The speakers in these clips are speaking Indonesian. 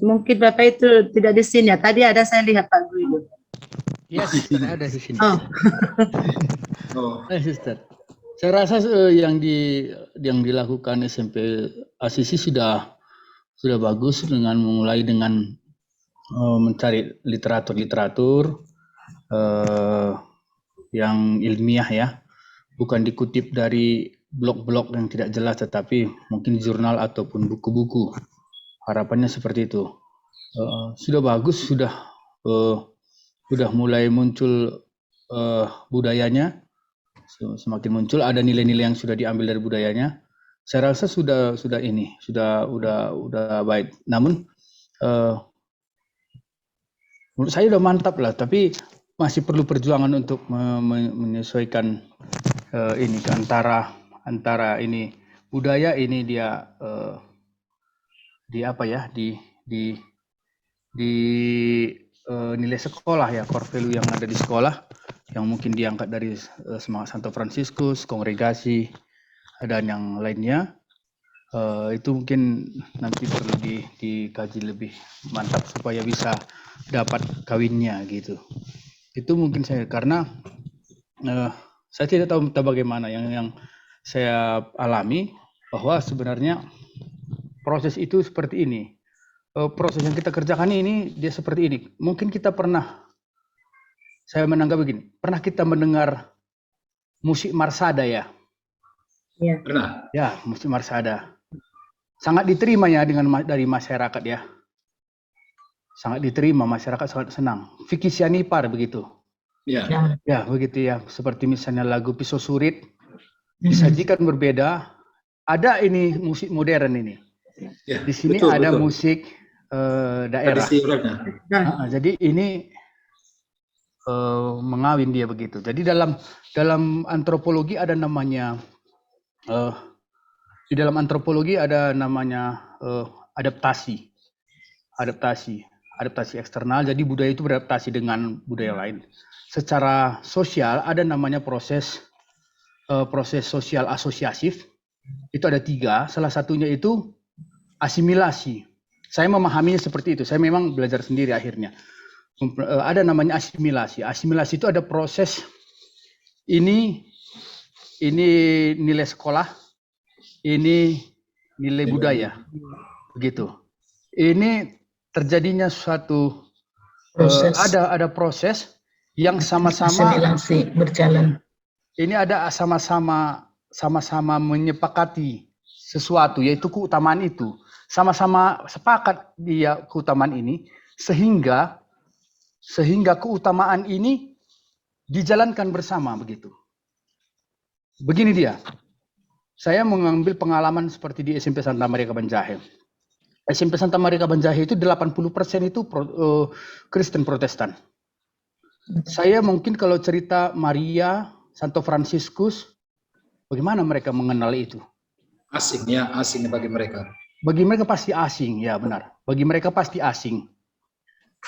Mungkin Bapak itu tidak di sini ya. Tadi ada saya lihat Pak Guido. Iya, Sister, ada di sini. Oh, Sister. Saya rasa yang dilakukan SMP Asisi sudah bagus dengan mulai dengan mencari literatur yang ilmiah ya, bukan dikutip dari blog-blog yang tidak jelas, tetapi mungkin jurnal ataupun buku-buku. Harapannya seperti itu. Sudah bagus, sudah mulai muncul budayanya, semakin muncul, ada nilai-nilai yang sudah diambil dari budayanya. Saya rasa sudah baik. Namun menurut saya sudah mantap lah, tapi masih perlu perjuangan untuk menyesuaikan ini antara ini budaya ini dia nilai sekolah ya, core value yang ada di sekolah yang mungkin diangkat dari semangat Santo Fransiskus, kongregasi dan yang lainnya. Itu mungkin nanti perlu dikaji lebih mantap supaya bisa dapat kawinnya gitu. Itu mungkin saya, karena saya tidak tahu bagaimana yang saya alami, bahwa sebenarnya proses itu seperti ini. Proses yang kita kerjakan ini dia seperti ini. Mungkin kita saya menanggap begini, pernah kita mendengar musik Marsada ya? Iya. Pernah. Ya, musik Marsada. Sangat diterima ya dari masyarakat ya. Sangat diterima, masyarakat sangat senang. Vicky Sianipar begitu. Ya. Ya, begitu ya. Seperti misalnya lagu Pisau Surit, disajikan berbeda. Ada ini musik modern ini. Ya, di sini betul, ada betul. musik daerah. Jadi ini mengawin dia begitu. Jadi dalam antropologi ada namanya di dalam antropologi ada namanya adaptasi eksternal. Jadi budaya itu beradaptasi dengan budaya lain. Secara sosial ada namanya proses sosial asosiasif. Itu ada 3. Salah satunya itu asimilasi. Saya memahaminya seperti itu. Saya memang belajar sendiri akhirnya. Ada namanya asimilasi. Asimilasi itu ada proses ini nilai sekolah, ini nilai budaya, begitu. Ini terjadinya suatu proses. Ada proses yang sama-sama asimilasi berjalan. Ini ada sama-sama menyepakati sesuatu, yaitu keutamaan itu. Sama-sama sepakat dia keutamaan ini, sehingga keutamaan ini dijalankan bersama begitu. Begini dia. Saya mengambil pengalaman seperti di SMP Santa Maria Kabanjahe. SMP Santa Maria Kabanjahe itu 80% itu Kristen Protestan. Saya mungkin kalau cerita Maria, Santo Fransiskus, bagaimana mereka mengenal itu? Asing bagi mereka. Bagi mereka pasti asing, ya benar. Bagi mereka pasti asing.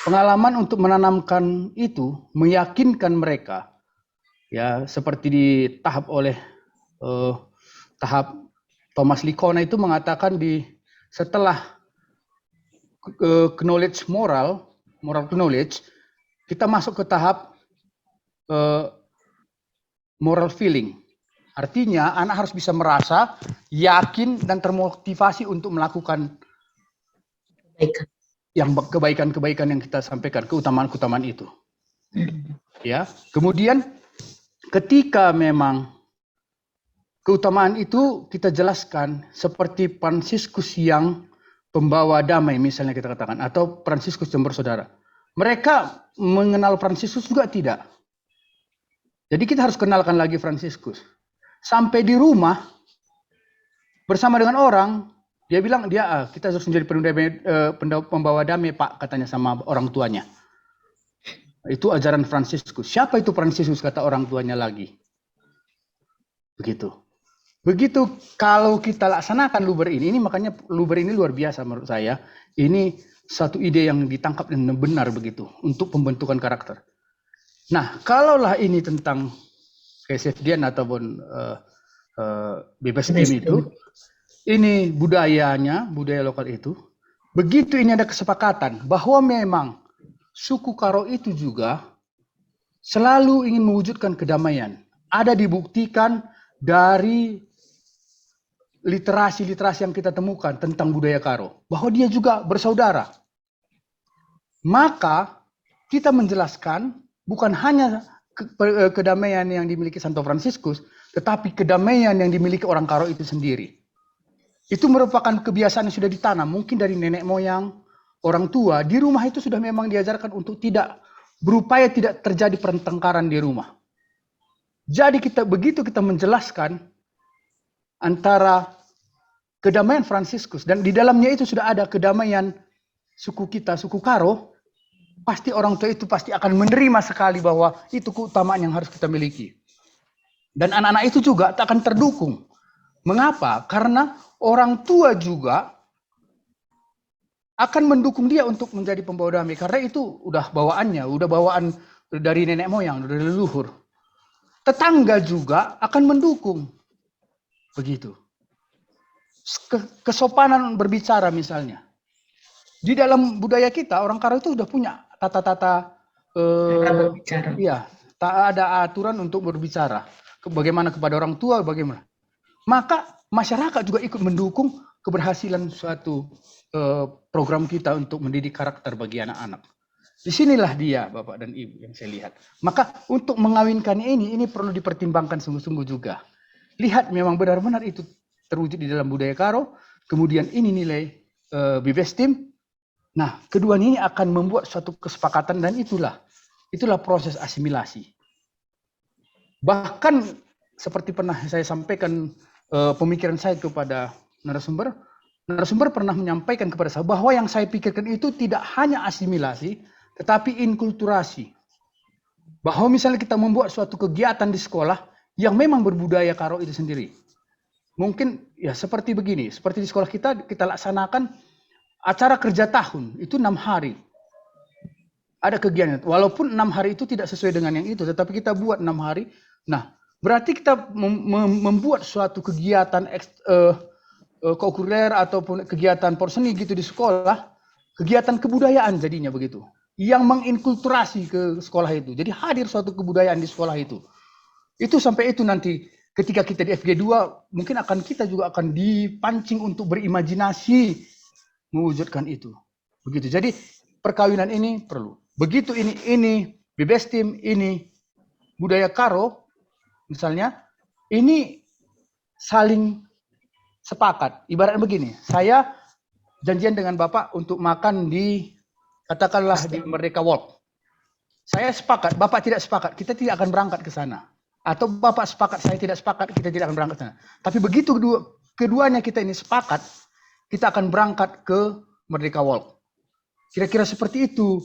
Pengalaman untuk menanamkan itu, meyakinkan mereka, ya seperti ditahap oleh tahap Thomas Likona itu mengatakan setelah knowledge moral knowledge, kita masuk ke tahap moral feeling. Artinya anak harus bisa merasa yakin dan termotivasi untuk melakukan kebaikan yang kita sampaikan, keutamaan itu. Ya, kemudian ketika memang keutamaan itu kita jelaskan seperti Fransiskus yang pembawa damai misalnya kita katakan, atau Fransiskus yang bersaudara. Mereka mengenal Fransiskus juga tidak. Jadi kita harus kenalkan lagi Fransiskus. Sampai di rumah bersama dengan orang, dia bilang kita harus menjadi pembawa damai Pak, katanya sama orang tuanya. Itu ajaran Fransiskus. Siapa itu Fransiskus, kata orang tuanya lagi. Begitu kalau kita laksanakan Luber ini makanya Luber ini luar biasa menurut saya. Ini satu ide yang ditangkap dengan benar begitu untuk pembentukan karakter. Nah, kalaulah ini tentang kesehdian ataupun bebas itu, ini budaya lokal itu begitu ini ada kesepakatan bahwa memang suku Karo itu juga selalu ingin mewujudkan kedamaian. Ada dibuktikan dari literasi-literasi yang kita temukan tentang budaya Karo, bahwa dia juga bersaudara. Maka kita menjelaskan bukan hanya kedamaian yang dimiliki Santo Fransiskus, tetapi kedamaian yang dimiliki orang Karo itu sendiri. Itu merupakan kebiasaan yang sudah ditanam, mungkin dari nenek moyang, orang tua. Di rumah itu sudah memang diajarkan untuk tidak berupaya tidak terjadi pertengkaran di rumah. Jadi begitu kita menjelaskan antara kedamaian Fransiskus, dan di dalamnya itu sudah ada kedamaian suku kita, suku Karo, pasti orang tua itu pasti akan menerima sekali bahwa itu keutamaan yang harus kita miliki. Dan anak-anak itu juga akan terdukung. Mengapa? Karena orang tua juga akan mendukung dia untuk menjadi pembawa damai. Karena itu udah bawaannya, udah bawaan dari nenek moyang, dari leluhur. Tetangga juga akan mendukung. Begitu. Kesopanan berbicara misalnya. Di dalam budaya kita, orang Karo itu udah punya tata-tata, iya, tak ada aturan untuk berbicara. Bagaimana kepada orang tua, bagaimana. Maka masyarakat juga ikut mendukung keberhasilan suatu program kita untuk mendidik karakter bagi anak-anak. Disinilah dia, Bapak dan Ibu, yang saya lihat. Maka untuk mengawinkan ini perlu dipertimbangkan sungguh-sungguh juga. Lihat memang benar-benar itu terwujud di dalam budaya Karo, kemudian ini nilai Bibestim. Nah, keduanya ini akan membuat suatu kesepakatan dan itulah proses asimilasi. Bahkan seperti pernah saya sampaikan pemikiran saya kepada narasumber pernah menyampaikan kepada saya bahwa yang saya pikirkan itu tidak hanya asimilasi, tetapi inkulturasi. Bahwa misalnya kita membuat suatu kegiatan di sekolah yang memang berbudaya Karo itu sendiri. Mungkin ya seperti begini, seperti di sekolah kita laksanakan acara kerja tahun, itu 6 hari. Ada kegiatan, walaupun 6 hari itu tidak sesuai dengan yang itu, tetapi kita buat 6 hari. Nah, berarti kita membuat suatu kegiatan kokurikuler ataupun kegiatan porseni gitu di sekolah, kegiatan kebudayaan jadinya begitu. Yang menginkulturasi ke sekolah itu. Jadi hadir suatu kebudayaan di sekolah itu. Itu sampai itu nanti ketika kita di FG2 mungkin kita juga akan dipancing untuk berimajinasi mewujudkan itu. Begitu. Jadi perkawinan ini perlu. Begitu ini Bibestim, ini budaya Karo misalnya, ini saling sepakat. Ibaratnya begini, saya janjian dengan Bapak untuk makan di katakanlah di Merdeka Walk. Saya sepakat, Bapak tidak sepakat, kita tidak akan berangkat ke sana. Atau Bapak sepakat, saya tidak sepakat, kita tidak akan berangkat ke sana. Tapi begitu keduanya kita ini sepakat, kita akan berangkat ke Merdeka Walk. Kira-kira seperti itu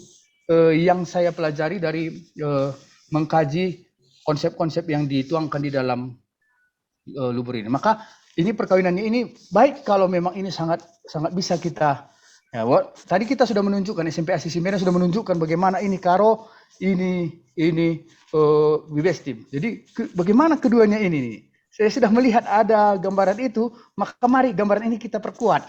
yang saya pelajari dari mengkaji konsep-konsep yang dituangkan di dalam Luber ini. Maka ini perkawinannya ini baik kalau memang ini sangat bisa kita. Ya, tadi kita sudah menunjukkan, SMP Asisi Medan sudah menunjukkan bagaimana ini Karo, ini Bibestim. Jadi bagaimana keduanya ini. Saya sudah melihat ada gambaran itu, maka mari gambaran ini kita perkuat.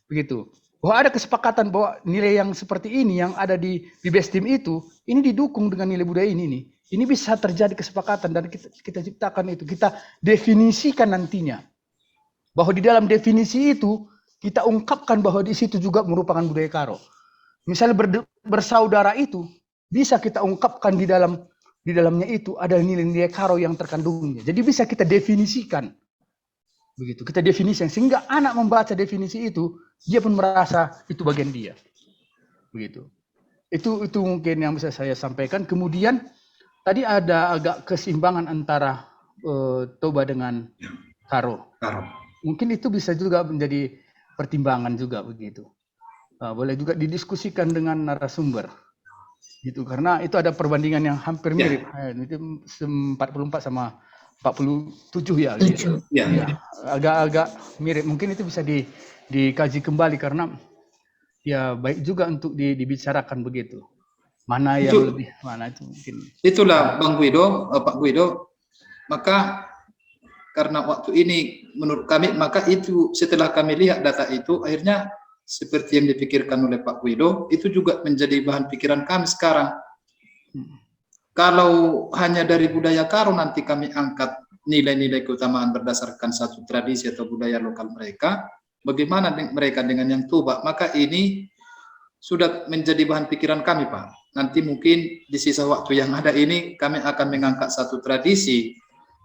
Begitu. Bahwa ada kesepakatan bahwa nilai yang seperti ini yang ada di Bibestim itu, ini didukung dengan nilai budaya ini. Ini bisa terjadi kesepakatan dan kita ciptakan itu. Kita definisikan nantinya. Bahwa di dalam definisi itu, kita ungkapkan bahwa di situ juga merupakan budaya Karo. Misalnya bersaudara itu, bisa kita ungkapkan di dalamnya itu ada nilai-nilai Karo yang terkandungnya. Jadi bisa kita definisikan. Begitu, kita definisikan. Sehingga anak membaca definisi itu, dia pun merasa itu bagian dia. Begitu. Itu mungkin yang bisa saya sampaikan. Kemudian, tadi ada agak keseimbangan antara Toba dengan Karo. Mungkin itu bisa juga menjadi pertimbangan juga begitu. Boleh juga didiskusikan dengan narasumber. Gitu, karena itu ada perbandingan yang hampir mirip. Itu 44 sama 47 ya. Gitu. Ya. Agak-agak mirip. Mungkin itu bisa dikaji kembali karena ya baik juga untuk dibicarakan begitu. Mana yang lebih, mana itu mungkin. Itulah Bang Guido, Pak Guido. Maka karena waktu ini menurut kami, maka itu setelah kami lihat data itu, akhirnya seperti yang dipikirkan oleh Pak Guido, itu juga menjadi bahan pikiran kami sekarang. Kalau hanya dari budaya Karo nanti kami angkat nilai-nilai keutamaan berdasarkan satu tradisi atau budaya lokal mereka, bagaimana mereka dengan yang Toba? Maka ini sudah menjadi bahan pikiran kami, Pak. Nanti mungkin di sisa waktu yang ada ini kami akan mengangkat satu tradisi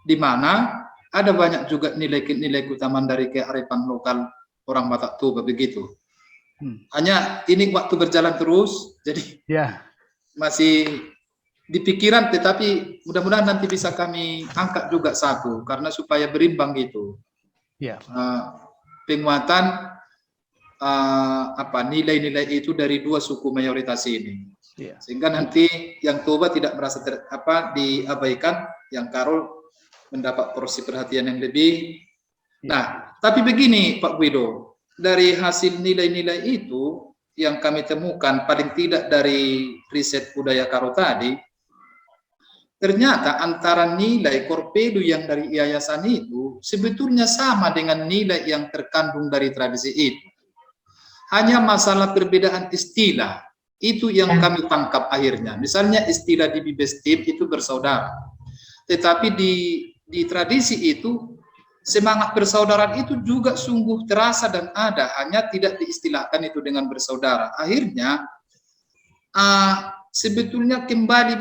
di mana ada banyak juga nilai-nilai keutamaan dari kearifan lokal orang Batak Toba begitu. Hanya ini waktu berjalan terus, jadi masih di pikiran, tetapi mudah-mudahan nanti bisa kami angkat juga satu, karena supaya berimbang gitu. Penguatan nilai-nilai itu dari dua suku mayoritas ini, sehingga nanti yang Toba tidak merasa diabaikan, yang Karo mendapat porsi perhatian yang lebih. Nah, tapi begini Pak Guido, dari hasil nilai-nilai itu yang kami temukan paling tidak dari riset budaya Karo tadi, ternyata antara nilai korpedu yang dari yayasan itu sebetulnya sama dengan nilai yang terkandung dari tradisi itu. Hanya masalah perbedaan istilah itu yang kami tangkap akhirnya. Misalnya istilah di Bibestim itu bersaudara, tetapi di tradisi itu semangat persaudaraan itu juga sungguh terasa dan ada, hanya tidak diistilahkan itu dengan bersaudara. Akhirnya sebetulnya kembali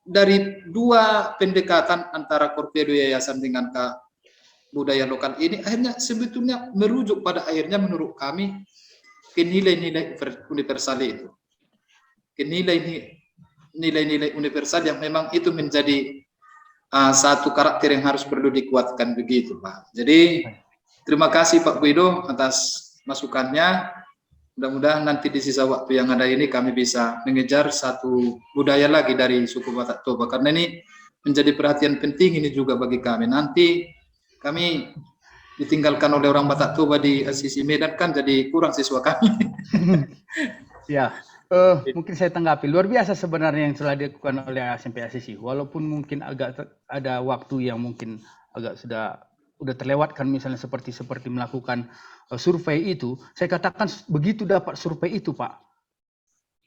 dari dua pendekatan antara korpedo yayasan dengan budaya lokal ini, akhirnya sebetulnya merujuk pada akhirnya menurut kami ke nilai-nilai universal itu, ke nilai-nilai universal yang memang itu menjadi satu karakter yang harus perlu dikuatkan begitu, Pak. Jadi terima kasih Pak Guido atas masukannya. Mudah-mudahan nanti di sisa waktu yang ada ini kami bisa mengejar satu budaya lagi dari suku Batak Toba, karena ini menjadi perhatian penting ini juga bagi kami. Nanti kami ditinggalkan oleh orang Batak Toba di sisi Medan, kan jadi kurang siswa kami. Mungkin saya tanggapi, luar biasa sebenarnya yang telah dilakukan oleh SMP ACC, walaupun mungkin agak ada waktu yang mungkin agak sudah terlewatkan, misalnya seperti melakukan survei itu. Saya katakan begitu dapat survei itu, Pak.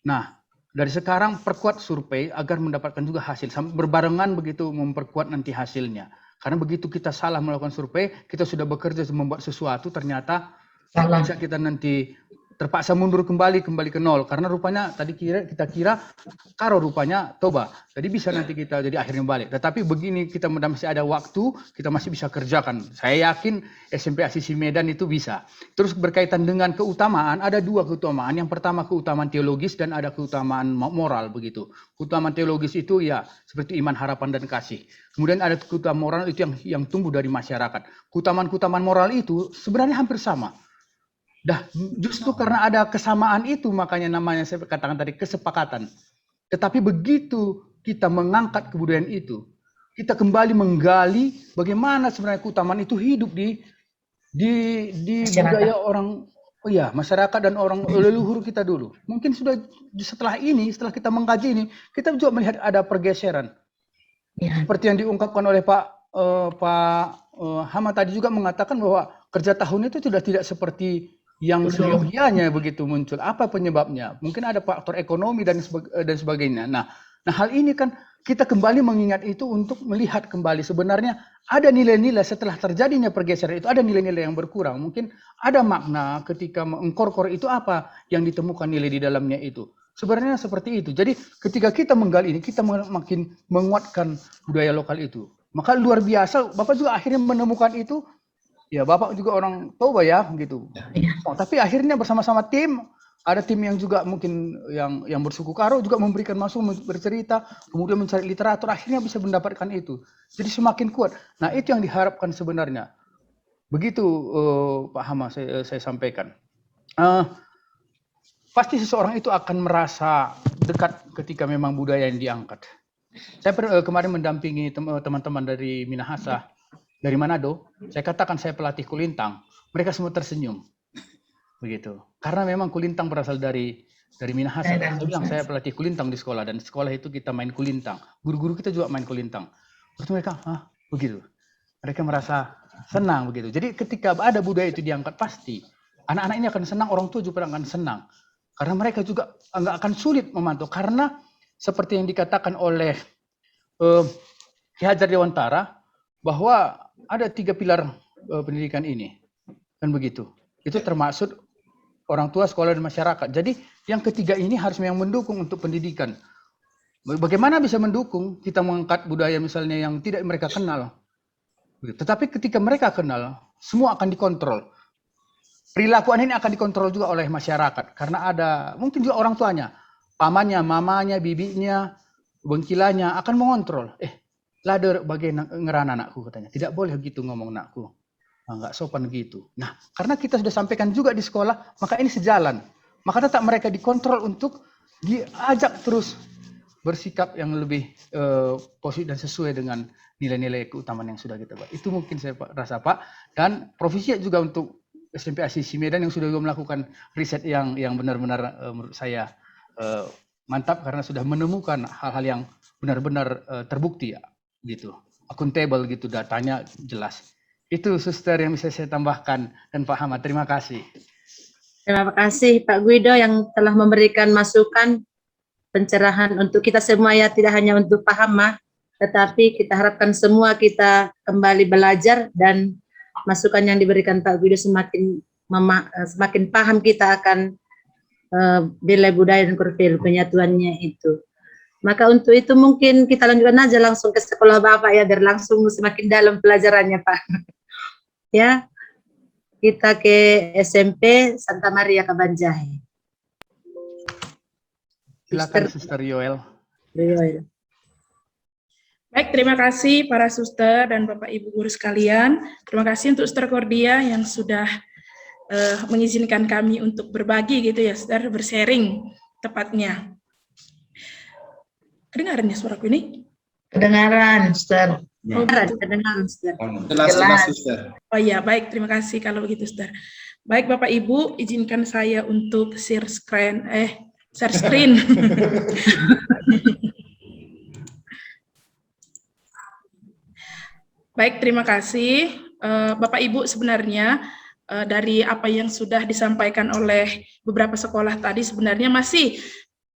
Nah, dari sekarang perkuat survei agar mendapatkan juga hasil, berbarengan begitu memperkuat nanti hasilnya. Karena begitu kita salah melakukan survei, kita sudah bekerja membuat sesuatu, ternyata bisa kita nanti terpaksa mundur kembali ke nol, karena rupanya tadi kita kira Karo, rupanya Toba. Jadi bisa nanti kita jadi akhirnya balik. Tetapi begini, kita masih ada waktu, kita masih bisa kerjakan. Saya yakin SMP ACC Medan itu bisa. Terus berkaitan dengan keutamaan, ada dua keutamaan. Yang pertama keutamaan teologis dan ada keutamaan moral begitu. Keutamaan teologis itu ya seperti iman, harapan dan kasih. Kemudian ada keutamaan moral itu yang tumbuh dari masyarakat. Keutamaan moral itu sebenarnya hampir sama. Justru karena ada kesamaan itu, makanya namanya saya katakan tadi kesepakatan. Tetapi begitu kita mengangkat kebudayaan itu, kita kembali menggali bagaimana sebenarnya keutamaan itu hidup di budaya orang, masyarakat dan orang leluhur kita dulu. Mungkin setelah kita mengkaji ini, kita juga melihat ada pergeseran. Seperti yang diungkapkan oleh Pak Hama tadi juga mengatakan bahwa kerja tahun itu tidak seperti yang seyogianya begitu muncul. Apa penyebabnya? Mungkin ada faktor ekonomi dan sebagainya. Nah, hal ini kan kita kembali mengingat itu untuk melihat kembali sebenarnya ada nilai-nilai setelah terjadinya pergeseran itu, ada nilai-nilai yang berkurang. Mungkin ada makna ketika mengkorkor itu, apa yang ditemukan nilai di dalamnya itu. Sebenarnya seperti itu. Jadi ketika kita menggali ini, kita makin menguatkan budaya lokal itu. Maka luar biasa, Bapak juga akhirnya menemukan itu. Ya, Bapak juga orang Toba ya, gitu. Tapi akhirnya bersama-sama tim, ada tim yang juga mungkin yang bersuku Karo juga memberikan masukan, bercerita, kemudian mencari literatur, akhirnya bisa mendapatkan itu. Jadi semakin kuat. Nah, itu yang diharapkan sebenarnya. Begitu Pak Hama saya sampaikan. Pasti seseorang itu akan merasa dekat ketika memang budaya yang diangkat. Saya kemarin mendampingi teman-teman dari Minahasa, dari Manado. Saya katakan saya pelatih kulintang, mereka semua tersenyum, begitu. Karena memang kulintang berasal dari Minahasa. Saya bilang saya pelatih kulintang di sekolah, dan di sekolah itu kita main kulintang. Guru-guru kita juga main kulintang. Terus mereka, begitu. Mereka merasa senang begitu. Jadi ketika ada budaya itu diangkat, pasti anak-anak ini akan senang, orang tua juga akan senang. Karena mereka juga nggak akan sulit memantau. Karena seperti yang dikatakan oleh Ki Hajar Dewantara, bahwa ada 3 pilar pendidikan ini. Kan begitu. Itu termasuk orang tua, sekolah, dan masyarakat. Jadi yang ketiga ini harus memang mendukung untuk pendidikan. Bagaimana bisa mendukung kita mengangkat budaya misalnya yang tidak mereka kenal. Tetapi ketika mereka kenal, semua akan dikontrol. Perilaku ini akan dikontrol juga oleh masyarakat. Karena ada mungkin juga orang tuanya, pamannya, mamanya, bibinya, bengkilanya akan mengontrol. Lader bagai ngerana anakku katanya. Tidak boleh begitu ngomong anakku. Enggak sopan gitu. Nah, karena kita sudah sampaikan juga di sekolah, maka ini sejalan. Maka tetap mereka dikontrol untuk diajak terus bersikap yang lebih positif dan sesuai dengan nilai-nilai keutamaan yang sudah kita buat. Itu mungkin saya rasa Pak. Dan provisi juga untuk SMP Asisi Medan yang sudah melakukan riset yang benar-benar menurut saya mantap karena sudah menemukan hal-hal yang benar-benar terbukti ya, gitu. Akuntabel gitu, datanya jelas. Itu Suster yang bisa saya tambahkan dan Pak Hamad. Terima kasih. Terima kasih Pak Guido yang telah memberikan masukan pencerahan untuk kita semua ya, tidak hanya untuk Pak Hamad, tetapi kita harapkan semua kita kembali belajar dan masukan yang diberikan Pak Guido semakin paham kita akan nilai budaya dan kurvil penyatuannya itu. Maka untuk itu mungkin kita lanjutkan aja langsung ke sekolah Bapak ya, biar langsung semakin dalam pelajarannya Pak. Ya, kita ke SMP Santa Maria Kabanjahe. Silakan Suster Yoel. Baik, terima kasih para suster dan Bapak Ibu guru sekalian. Terima kasih untuk Suster Cordia yang sudah mengizinkan kami untuk berbagi gitu ya, Suster, bersharing tepatnya. Kedengaran ya suaraku ini? Kedengaran, Suster. Oh, gitu. Kedengaran, Suster. Jelas, Suster. Oh iya, baik, terima kasih kalau begitu, Suster. Baik, Bapak Ibu, izinkan saya untuk share screen. Baik, terima kasih. Bapak Ibu, sebenarnya dari apa yang sudah disampaikan oleh beberapa sekolah tadi sebenarnya masih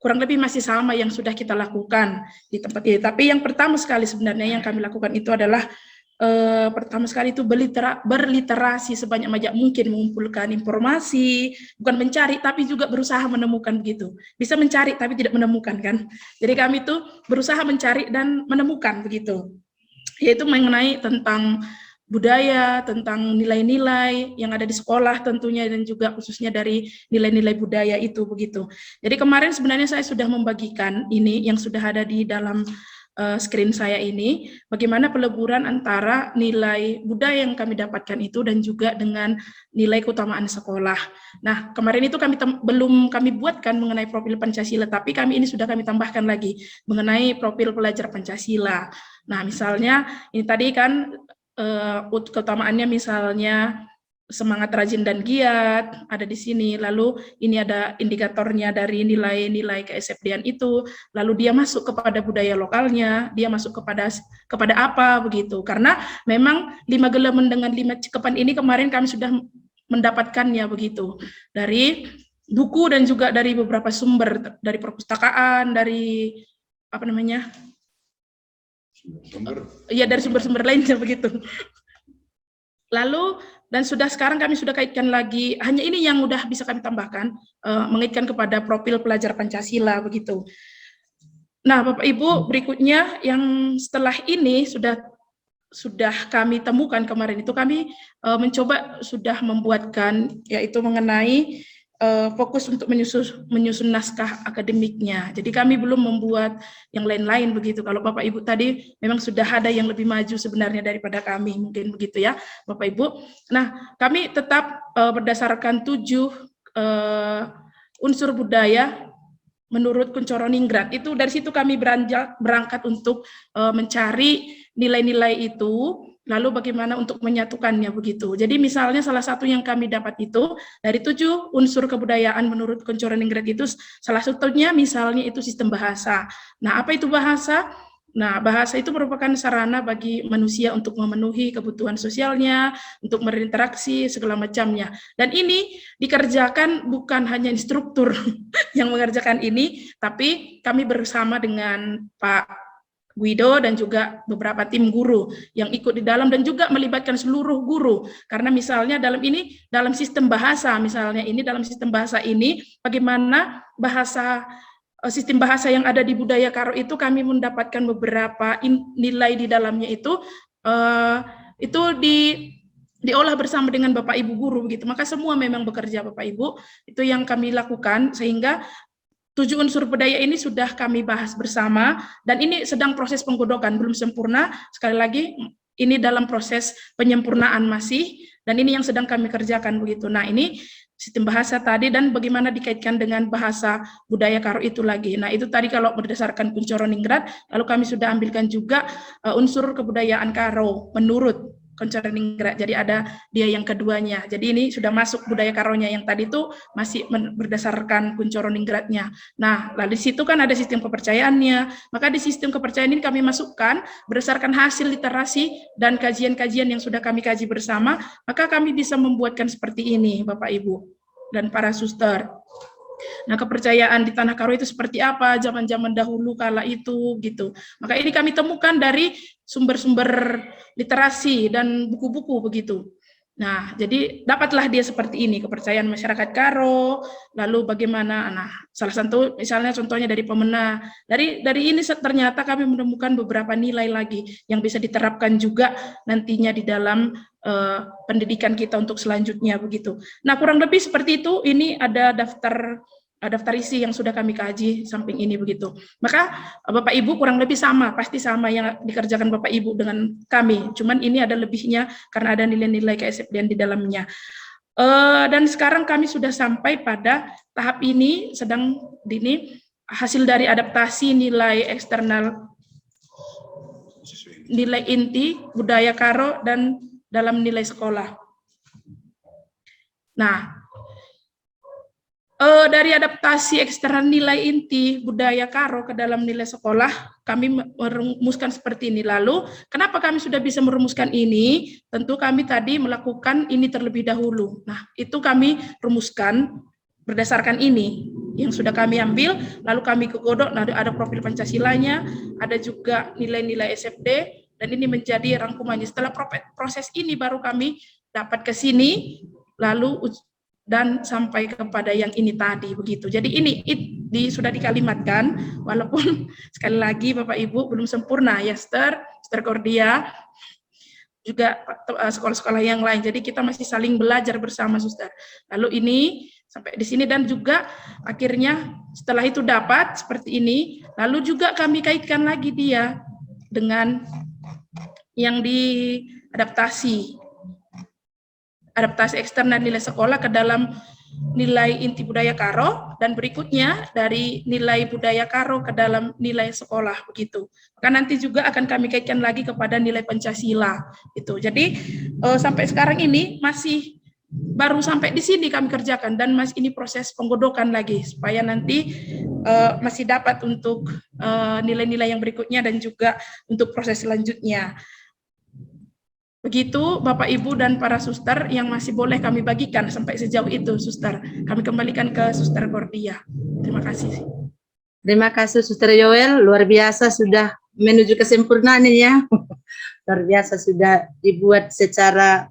kurang lebih masih sama yang sudah kita lakukan di tempat ini. Tapi yang pertama sekali sebenarnya yang kami lakukan itu adalah pertama sekali itu berliterasi sebanyak-banyak mungkin, mengumpulkan informasi, bukan mencari tapi juga berusaha menemukan begitu. Bisa mencari tapi tidak menemukan kan. Jadi kami itu berusaha mencari dan menemukan begitu. Yaitu mengenai tentang budaya, tentang nilai-nilai yang ada di sekolah tentunya dan juga khususnya dari nilai-nilai budaya itu begitu. Jadi kemarin sebenarnya saya sudah membagikan ini yang sudah ada di dalam screen saya ini, bagaimana peleburan antara nilai budaya yang kami dapatkan itu dan juga dengan nilai keutamaan sekolah. Nah, kemarin itu belum kami buatkan mengenai profil Pancasila, tapi ini sudah kami tambahkan lagi mengenai profil pelajar Pancasila. Nah, misalnya ini tadi kan keutamaannya misalnya semangat rajin dan giat ada di sini, lalu ini ada indikatornya dari nilai-nilai ke-SFD-an itu, lalu dia masuk kepada budaya lokalnya, dia masuk kepada apa begitu, karena memang 5 gelemen dengan 5 cekapan ini kemarin kami sudah mendapatkannya begitu dari buku dan juga dari beberapa sumber, dari perpustakaan, dari apa namanya, ya dari sumber-sumber lainnya begitu. Lalu dan sekarang kami sudah kaitkan lagi, hanya ini yang udah bisa kami tambahkan, mengaitkan kepada profil pelajar Pancasila begitu. Nah, Bapak Ibu, berikutnya yang setelah ini sudah kami temukan kemarin itu kami mencoba sudah membuatkan yaitu mengenai fokus untuk menyusun naskah akademiknya. Jadi kami belum membuat yang lain-lain begitu. Kalau Bapak Ibu tadi memang sudah ada yang lebih maju sebenarnya daripada kami, mungkin begitu ya Bapak Ibu. Nah, kami tetap berdasarkan 7 unsur budaya menurut Kunchoro-Ningrat. Itu dari situ kami berangkat untuk mencari nilai-nilai itu, lalu bagaimana untuk menyatukannya begitu. Jadi misalnya salah satu yang kami dapat itu dari 7 unsur kebudayaan menurut Kunchoro-Ningrat itu salah satunya misalnya itu sistem bahasa. Nah, apa itu bahasa? Nah, bahasa itu merupakan sarana bagi manusia untuk memenuhi kebutuhan sosialnya, untuk berinteraksi, segala macamnya. Dan ini dikerjakan bukan hanya instruktur yang mengerjakan ini, tapi kami bersama dengan Pak Guido dan juga beberapa tim guru yang ikut di dalam dan juga melibatkan seluruh guru. Karena misalnya dalam sistem bahasa, misalnya ini dalam sistem bahasa ini, bagaimana sistem bahasa yang ada di budaya Karo itu kami mendapatkan beberapa nilai di dalamnya itu diolah bersama dengan Bapak Ibu guru begitu. Maka semua memang bekerja Bapak Ibu, itu yang kami lakukan sehingga 7 unsur budaya ini sudah kami bahas bersama dan ini sedang proses penggodokan, belum sempurna. Sekali lagi ini dalam proses penyempurnaan masih dan ini yang sedang kami kerjakan begitu. Nah, ini sistem bahasa tadi dan bagaimana dikaitkan dengan bahasa budaya Karo itu lagi. Nah, itu tadi kalau berdasarkan Kuncoroningrat, lalu kami sudah ambilkan juga unsur kebudayaan Karo menurut Kuncoroningrat. Jadi ada dia yang keduanya. Jadi ini sudah masuk budaya Karonya, yang tadi itu masih berdasarkan Kuncoroningratnya. Nah, lalu di situ kan ada sistem kepercayaannya. Maka di sistem kepercayaan ini kami masukkan berdasarkan hasil literasi dan kajian-kajian yang sudah kami kaji bersama, maka kami bisa membuatkan seperti ini, Bapak Ibu dan para suster. Nah, kepercayaan di Tanah Karo itu seperti apa zaman-zaman dahulu kala itu gitu. Maka ini kami temukan dari sumber-sumber literasi dan buku-buku begitu. Nah, jadi dapatlah dia seperti ini, kepercayaan masyarakat Karo, lalu bagaimana, nah salah satu misalnya contohnya dari Pemena, dari ini ternyata kami menemukan beberapa nilai lagi yang bisa diterapkan juga nantinya di dalam pendidikan kita untuk selanjutnya begitu. Nah, kurang lebih seperti itu, ini ada daftar isi yang sudah kami kaji samping ini begitu. Maka Bapak Ibu kurang lebih sama, pasti sama yang dikerjakan Bapak Ibu dengan kami. Cuman ini ada lebihnya karena ada nilai-nilai KSFDN di dalamnya. Dan sekarang kami sudah sampai pada tahap ini, sedang hasil dari adaptasi nilai eksternal, nilai inti budaya Karo dan dalam nilai sekolah. Nah, dari adaptasi eksternal nilai inti budaya Karo ke dalam nilai sekolah, kami merumuskan seperti ini. Lalu, kenapa kami sudah bisa merumuskan ini? Tentu kami tadi melakukan ini terlebih dahulu. Nah, itu kami rumuskan berdasarkan ini yang sudah kami ambil, lalu kami kegodok, nah ada profil Pancasilanya, ada juga nilai-nilai SFD, dan ini menjadi rangkumannya. Setelah proses ini baru kami dapat ke sini, lalu dan sampai kepada yang ini tadi begitu. Jadi ini sudah dikalimatkan, walaupun sekali lagi Bapak Ibu belum sempurna ya, Sister Cordia, juga sekolah-sekolah yang lain. Jadi kita masih saling belajar bersama, Suster. Lalu ini sampai di sini dan juga akhirnya setelah itu dapat seperti ini, lalu juga kami kaitkan lagi dia dengan yang diadaptasi eksternal nilai sekolah ke dalam nilai inti budaya Karo, dan berikutnya dari nilai budaya Karo ke dalam nilai sekolah begitu. Maka nanti juga akan kami kaitkan lagi kepada nilai Pancasila itu. Jadi sampai sekarang ini masih baru sampai di sini kami kerjakan, dan ini proses penggodokan lagi supaya nanti masih dapat untuk nilai-nilai yang berikutnya dan juga untuk proses selanjutnya. Begitu Bapak Ibu dan para suster yang masih boleh kami bagikan sampai sejauh itu, Suster. Kami kembalikan ke Suster Cordia. Terima kasih. Terima kasih Suster Yoel, luar biasa sudah menuju kesempurnaan ini ya. Luar biasa sudah dibuat secara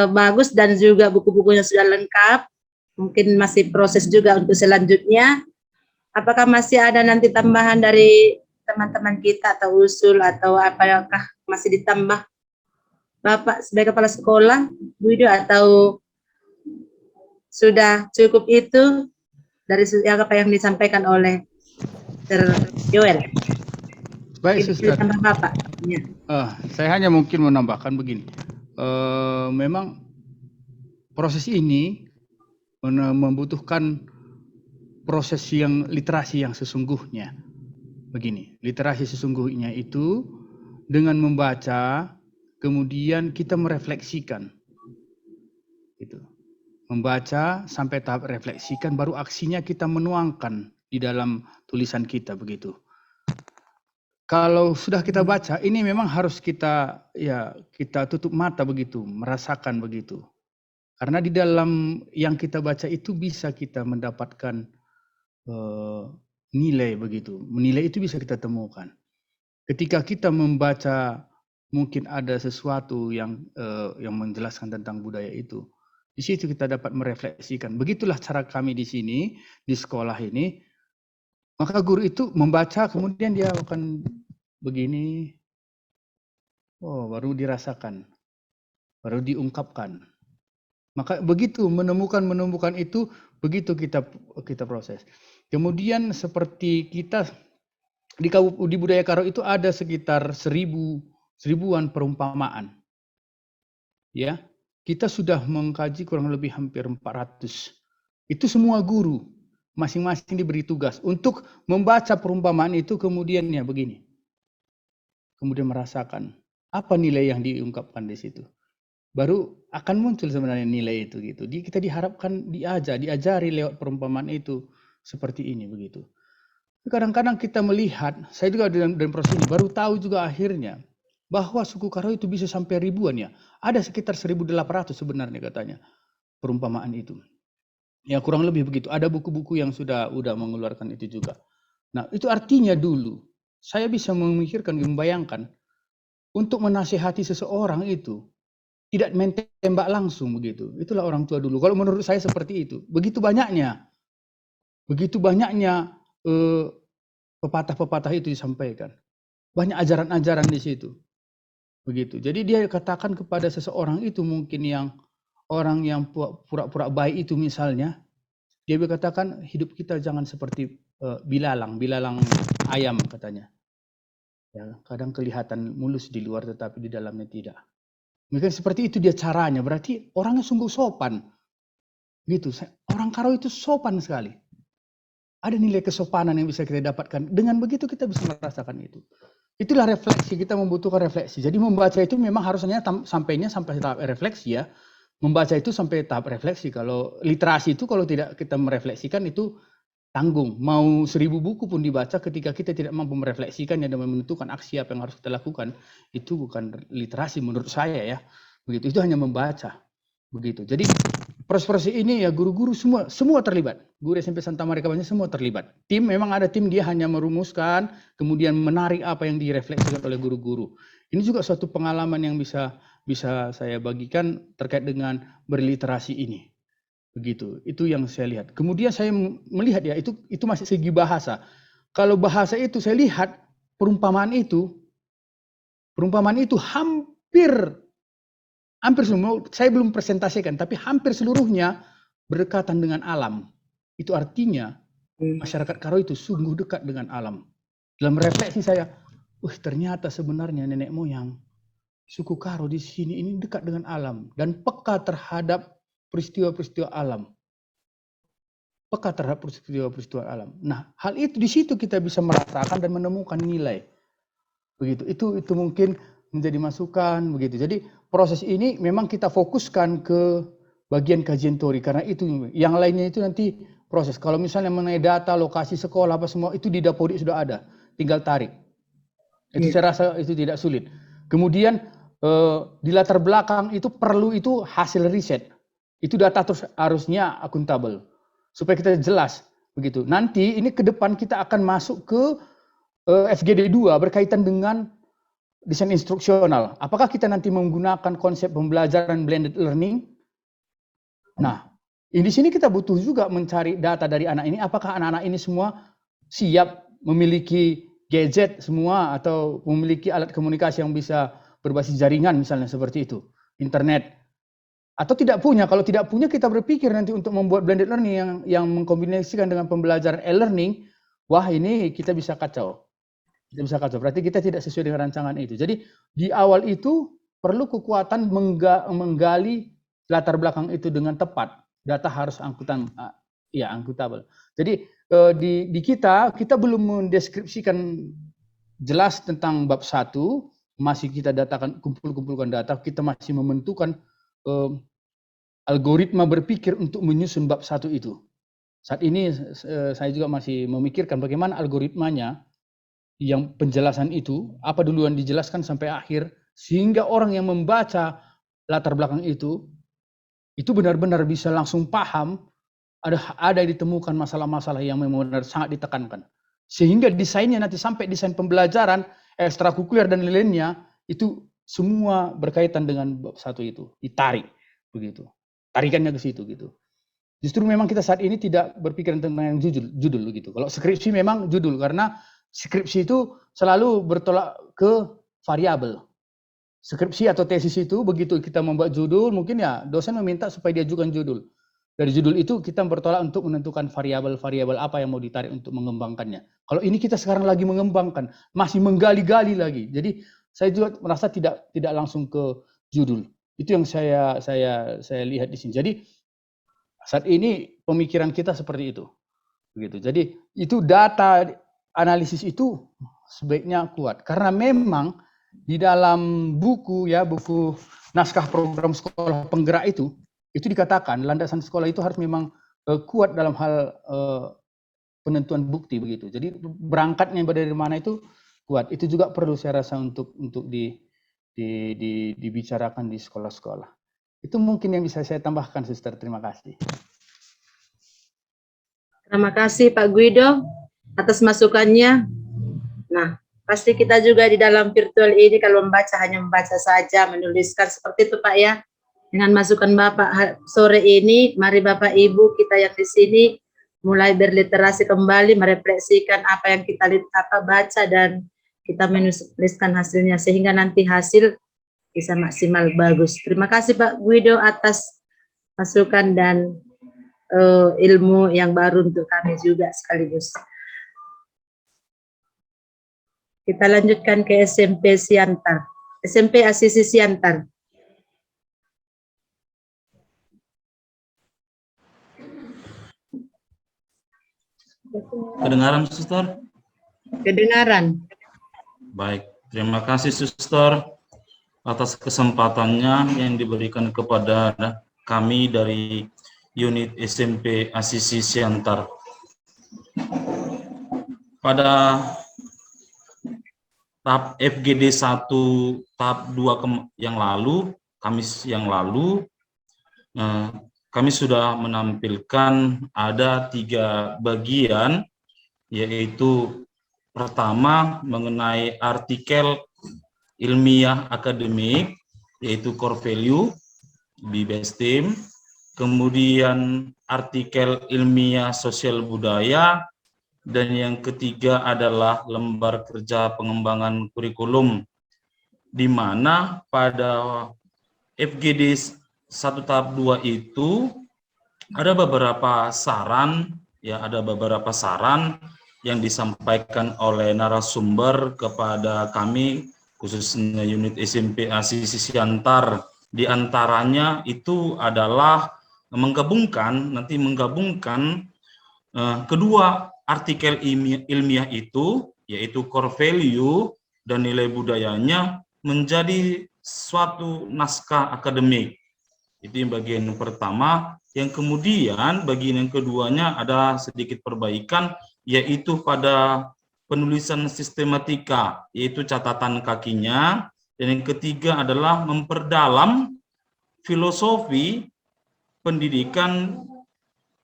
bagus dan juga buku-bukunya sudah lengkap. Mungkin masih proses juga untuk selanjutnya. Apakah masih ada nanti tambahan dari teman-teman kita atau usul atau apakah masih ditambah Bapak sebagai kepala sekolah, Guido, atau sudah cukup itu dari apa yang disampaikan oleh Dr. Yoel? Baik, Suster. Bapak. Ya. Saya hanya mungkin menambahkan begini. Memang proses ini membutuhkan proses yang literasi yang sesungguhnya. Begini, literasi sesungguhnya itu dengan membaca, kemudian kita merefleksikan, gitu. Membaca sampai tahap refleksikan, baru aksinya kita menuangkan di dalam tulisan kita begitu. kalau sudah kita baca, ini memang harus kita tutup mata begitu, merasakan begitu. Karena di dalam yang kita baca itu bisa kita mendapatkan nilai begitu. Nilai itu bisa kita temukan. Ketika kita membaca, mungkin ada sesuatu yang menjelaskan tentang budaya itu. Di situ kita dapat merefleksikan. Begitulah cara kami di sini, di sekolah ini. Maka guru itu membaca, kemudian dia akan begini, baru dirasakan, baru diungkapkan. Maka begitu menemukan itu, begitu kita proses. Kemudian seperti kita di budaya Karo itu ada sekitar seribuan perumpamaan. Ya, kita sudah mengkaji kurang lebih hampir 400. Itu semua guru. Masing-masing diberi tugas untuk membaca perumpamaan itu, kemudian ya begini. Kemudian merasakan apa nilai yang diungkapkan di situ. Baru akan muncul sebenarnya nilai itu gitu. Kita diharapkan diajari lewat perumpamaan itu seperti ini begitu. Kadang-kadang kita melihat, saya juga dalam proses ini baru tahu juga akhirnya bahwa suku Karo itu bisa sampai ribuan ya. Ada sekitar 1.800 sebenarnya katanya perumpamaan itu. Ya kurang lebih begitu. Ada buku-buku yang sudah mengeluarkan itu juga. Nah itu artinya dulu saya bisa memikirkan, membayangkan untuk menasihati seseorang itu tidak main tembak langsung begitu. Itulah orang tua dulu. Kalau menurut saya seperti itu. Begitu banyaknya pepatah-pepatah itu disampaikan. Banyak ajaran-ajaran di situ. Begitu. Jadi dia katakan kepada seseorang itu mungkin yang orang yang pura-pura baik itu misalnya, dia berkatakan hidup kita jangan seperti bilalang ayam katanya. Ya, kadang kelihatan mulus di luar tetapi di dalamnya tidak. Mungkin seperti itu dia caranya, berarti orangnya sungguh sopan. Gitu. Orang Karo itu sopan sekali. Ada nilai kesopanan yang bisa kita dapatkan. Dengan begitu kita bisa merasakan itu. Itulah refleksi, kita membutuhkan refleksi. Jadi membaca itu memang harusnya sampai tahap refleksi ya. Membaca itu sampai tahap refleksi. Kalau literasi itu kalau tidak kita merefleksikan itu tanggung. Mau 1000 buku pun dibaca, ketika kita tidak mampu merefleksikannya dan menentukan aksi apa yang harus kita lakukan, itu bukan literasi menurut saya ya. Begitu, itu hanya membaca. Begitu. Jadi proses-proses ini ya guru-guru semua terlibat. Guru SMP Santa Maria Kabanya semua terlibat. Tim memang ada tim, dia hanya merumuskan, kemudian menarik apa yang direfleksikan oleh guru-guru. Ini juga suatu pengalaman yang bisa saya bagikan terkait dengan berliterasi ini. Begitu. Itu yang saya lihat. Kemudian saya melihat ya itu masih segi bahasa. Kalau bahasa itu saya lihat perumpamaan itu hampir semua, saya belum presentasikan, tapi hampir seluruhnya berdekatan dengan alam. Itu artinya masyarakat Karo itu sungguh dekat dengan alam. Dalam refleksi saya, ternyata sebenarnya nenek moyang suku Karo di sini ini dekat dengan alam dan peka terhadap peristiwa-peristiwa alam. Peka terhadap peristiwa-peristiwa alam. Nah, hal itu di situ kita bisa merasakan dan menemukan nilai. Begitu. Itu mungkin menjadi masukan begitu. Jadi proses ini memang kita fokuskan ke bagian kajian teori karena itu yang lainnya itu nanti proses. Kalau misalnya mengenai data, lokasi sekolah apa semua itu di Dapodik sudah ada, tinggal tarik. Itu saya rasa itu tidak sulit. Kemudian di latar belakang itu perlu itu hasil riset. Itu data terus harusnya akuntabel supaya kita jelas begitu. Nanti ini ke depan kita akan masuk ke FGD 2 berkaitan dengan desain instruksional. Apakah kita nanti menggunakan konsep pembelajaran blended learning? Nah, di sini kita butuh juga mencari data dari anak ini. Apakah anak-anak ini semua siap memiliki gadget semua atau memiliki alat komunikasi yang bisa berbasis jaringan misalnya seperti itu, internet. Atau tidak punya. Kalau tidak punya kita berpikir nanti untuk membuat blended learning yang mengkombinasikan dengan pembelajaran e-learning, wah ini kita bisa kacau. Berarti kita tidak sesuai dengan rancangan itu. Jadi di awal itu perlu kekuatan menggali latar belakang itu dengan tepat. Data harus akuntabel. Jadi di kita belum mendeskripsikan jelas tentang bab 1, masih kita datakan, kumpulkan data, kita masih membentukkan algoritma berpikir untuk menyusun bab 1 itu. Saat ini saya juga masih memikirkan bagaimana algoritmanya yang penjelasan itu, apa duluan dijelaskan sampai akhir, sehingga orang yang membaca latar belakang itu benar-benar bisa langsung paham ada ditemukan masalah-masalah yang memang benar sangat ditekankan. Sehingga desainnya nanti sampai desain pembelajaran, ekstrakurikuler dan lainnya, itu semua berkaitan dengan bab satu itu, ditarik begitu. Tarikannya ke situ gitu. Justru memang kita saat ini tidak berpikiran tentang yang judul gitu. Kalau skripsi memang judul, karena skripsi itu selalu bertolak ke variabel. Skripsi atau tesis itu begitu kita membuat judul, mungkin ya dosen meminta supaya diajukan judul. Dari judul itu kita bertolak untuk menentukan variabel-variabel apa yang mau ditarik untuk mengembangkannya. Kalau ini kita sekarang lagi mengembangkan, masih menggali-gali lagi. Jadi saya juga merasa tidak langsung ke judul. Itu yang saya lihat di sini. Jadi saat ini pemikiran kita seperti itu. Begitu. Jadi itu data analisis itu sebaiknya kuat, karena memang di dalam buku naskah program sekolah penggerak itu dikatakan landasan sekolah itu harus memang kuat dalam hal penentuan bukti begitu. Jadi berangkatnya dari mana itu kuat. Itu juga perlu saya rasa untuk dibicarakan di sekolah-sekolah. Itu mungkin yang bisa saya tambahkan, Sister. Terima kasih. Terima kasih Pak Guido atas masukannya. Nah, pasti kita juga di dalam virtual ini kalau membaca hanya membaca saja, menuliskan seperti itu Pak ya. Dengan masukan Bapak sore ini, mari Bapak Ibu kita yang di sini mulai berliterasi kembali, merefleksikan apa yang kita baca dan kita menuliskan hasilnya sehingga nanti hasil bisa maksimal bagus. Terima kasih Pak Guido atas masukan dan ilmu yang baru untuk kami juga sekaligus. Kita lanjutkan ke SMP Siantar, SMP Asisi Siantar. Kedengaran, Suster? Kedengaran. Baik, terima kasih, Suster, atas kesempatannya yang diberikan kepada kami dari unit SMP Asisi Siantar. Pada tahap FGD 1 tahap 2 yang lalu, Kamis yang lalu, kami sudah menampilkan ada 3 bagian, yaitu pertama mengenai artikel ilmiah akademik, yaitu core value di BESTIM, kemudian artikel ilmiah sosial budaya, dan yang ketiga adalah lembar kerja pengembangan kurikulum, di mana pada FGD 1 tahap 2 itu ada beberapa saran yang disampaikan oleh narasumber kepada kami, khususnya unit SMP Asisi Siantar. Di antaranya itu adalah menggabungkan kedua artikel ilmiah itu, yaitu core value dan nilai budayanya, menjadi suatu naskah akademik. Itu yang bagian yang pertama. Yang kemudian bagian yang keduanya ada sedikit perbaikan, yaitu pada penulisan sistematika, yaitu catatan kakinya. Dan yang ketiga adalah memperdalam filosofi pendidikan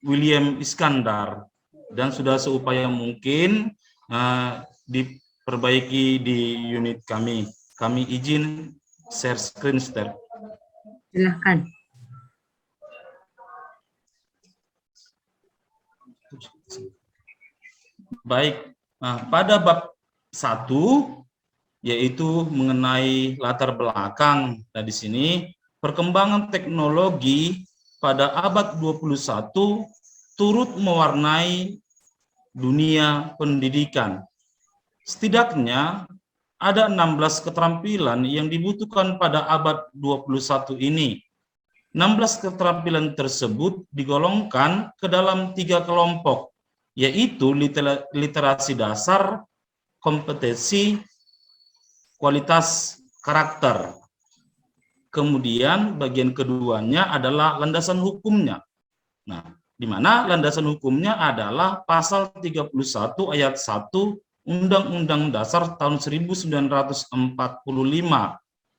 William Iskandar. Dan sudah seupaya mungkin diperbaiki di unit kami. Kami izin share screen, Sister. Silahkan. Baik, pada bab 1 yaitu mengenai latar belakang. Nah, di sini perkembangan teknologi pada abad 21 turut mewarnai dunia pendidikan. Setidaknya ada 16 keterampilan yang dibutuhkan pada abad 21 ini. 16 keterampilan tersebut digolongkan ke dalam 3 kelompok, yaitu literasi dasar, kompetensi, kualitas karakter. Kemudian bagian keduanya adalah landasan hukumnya. Nah, di mana landasan hukumnya adalah pasal 31 ayat 1 Undang-Undang Dasar tahun 1945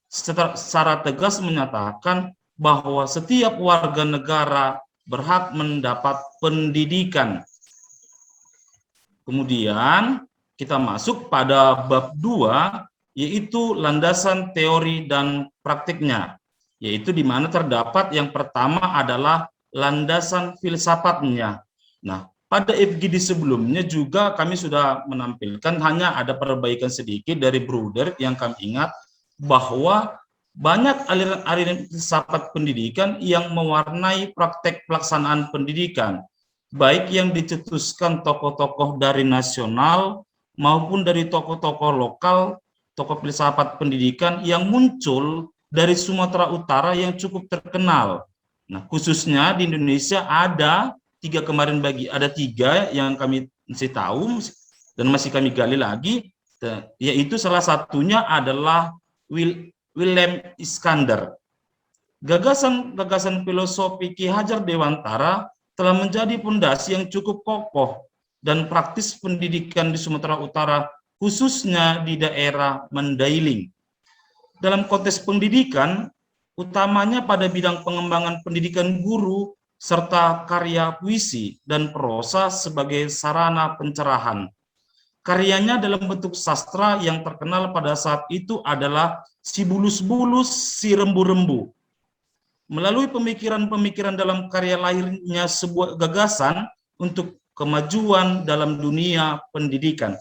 secara tegas menyatakan bahwa setiap warga negara berhak mendapat pendidikan. Kemudian kita masuk pada bab 2, yaitu landasan teori dan praktiknya, yaitu di mana terdapat yang pertama adalah landasan filsafatnya. Nah, pada FGD sebelumnya juga kami sudah menampilkan, hanya ada perbaikan sedikit dari Bruder yang kami ingat bahwa banyak aliran-aliran filsafat pendidikan yang mewarnai praktek pelaksanaan pendidikan, baik yang dicetuskan tokoh-tokoh dari nasional maupun dari tokoh-tokoh lokal, tokoh filsafat pendidikan yang muncul dari Sumatera Utara yang cukup terkenal. Nah, khususnya di Indonesia ada tiga yang kami masih tahu dan masih kami gali lagi, yaitu salah satunya adalah Wilhelm Iskandar. Gagasan filosofi Ki Hajar Dewantara telah menjadi fondasi yang cukup kokoh dan praktis pendidikan di Sumatera Utara, khususnya di daerah Mandailing. Dalam konteks pendidikan, utamanya pada bidang pengembangan pendidikan guru, serta karya puisi dan prosa sebagai sarana pencerahan. Karyanya dalam bentuk sastra yang terkenal pada saat itu adalah Si Bulus-Bulus, Si Rembu-Rembu. Melalui pemikiran-pemikiran dalam karya lahirnya sebuah gagasan untuk kemajuan dalam dunia pendidikan.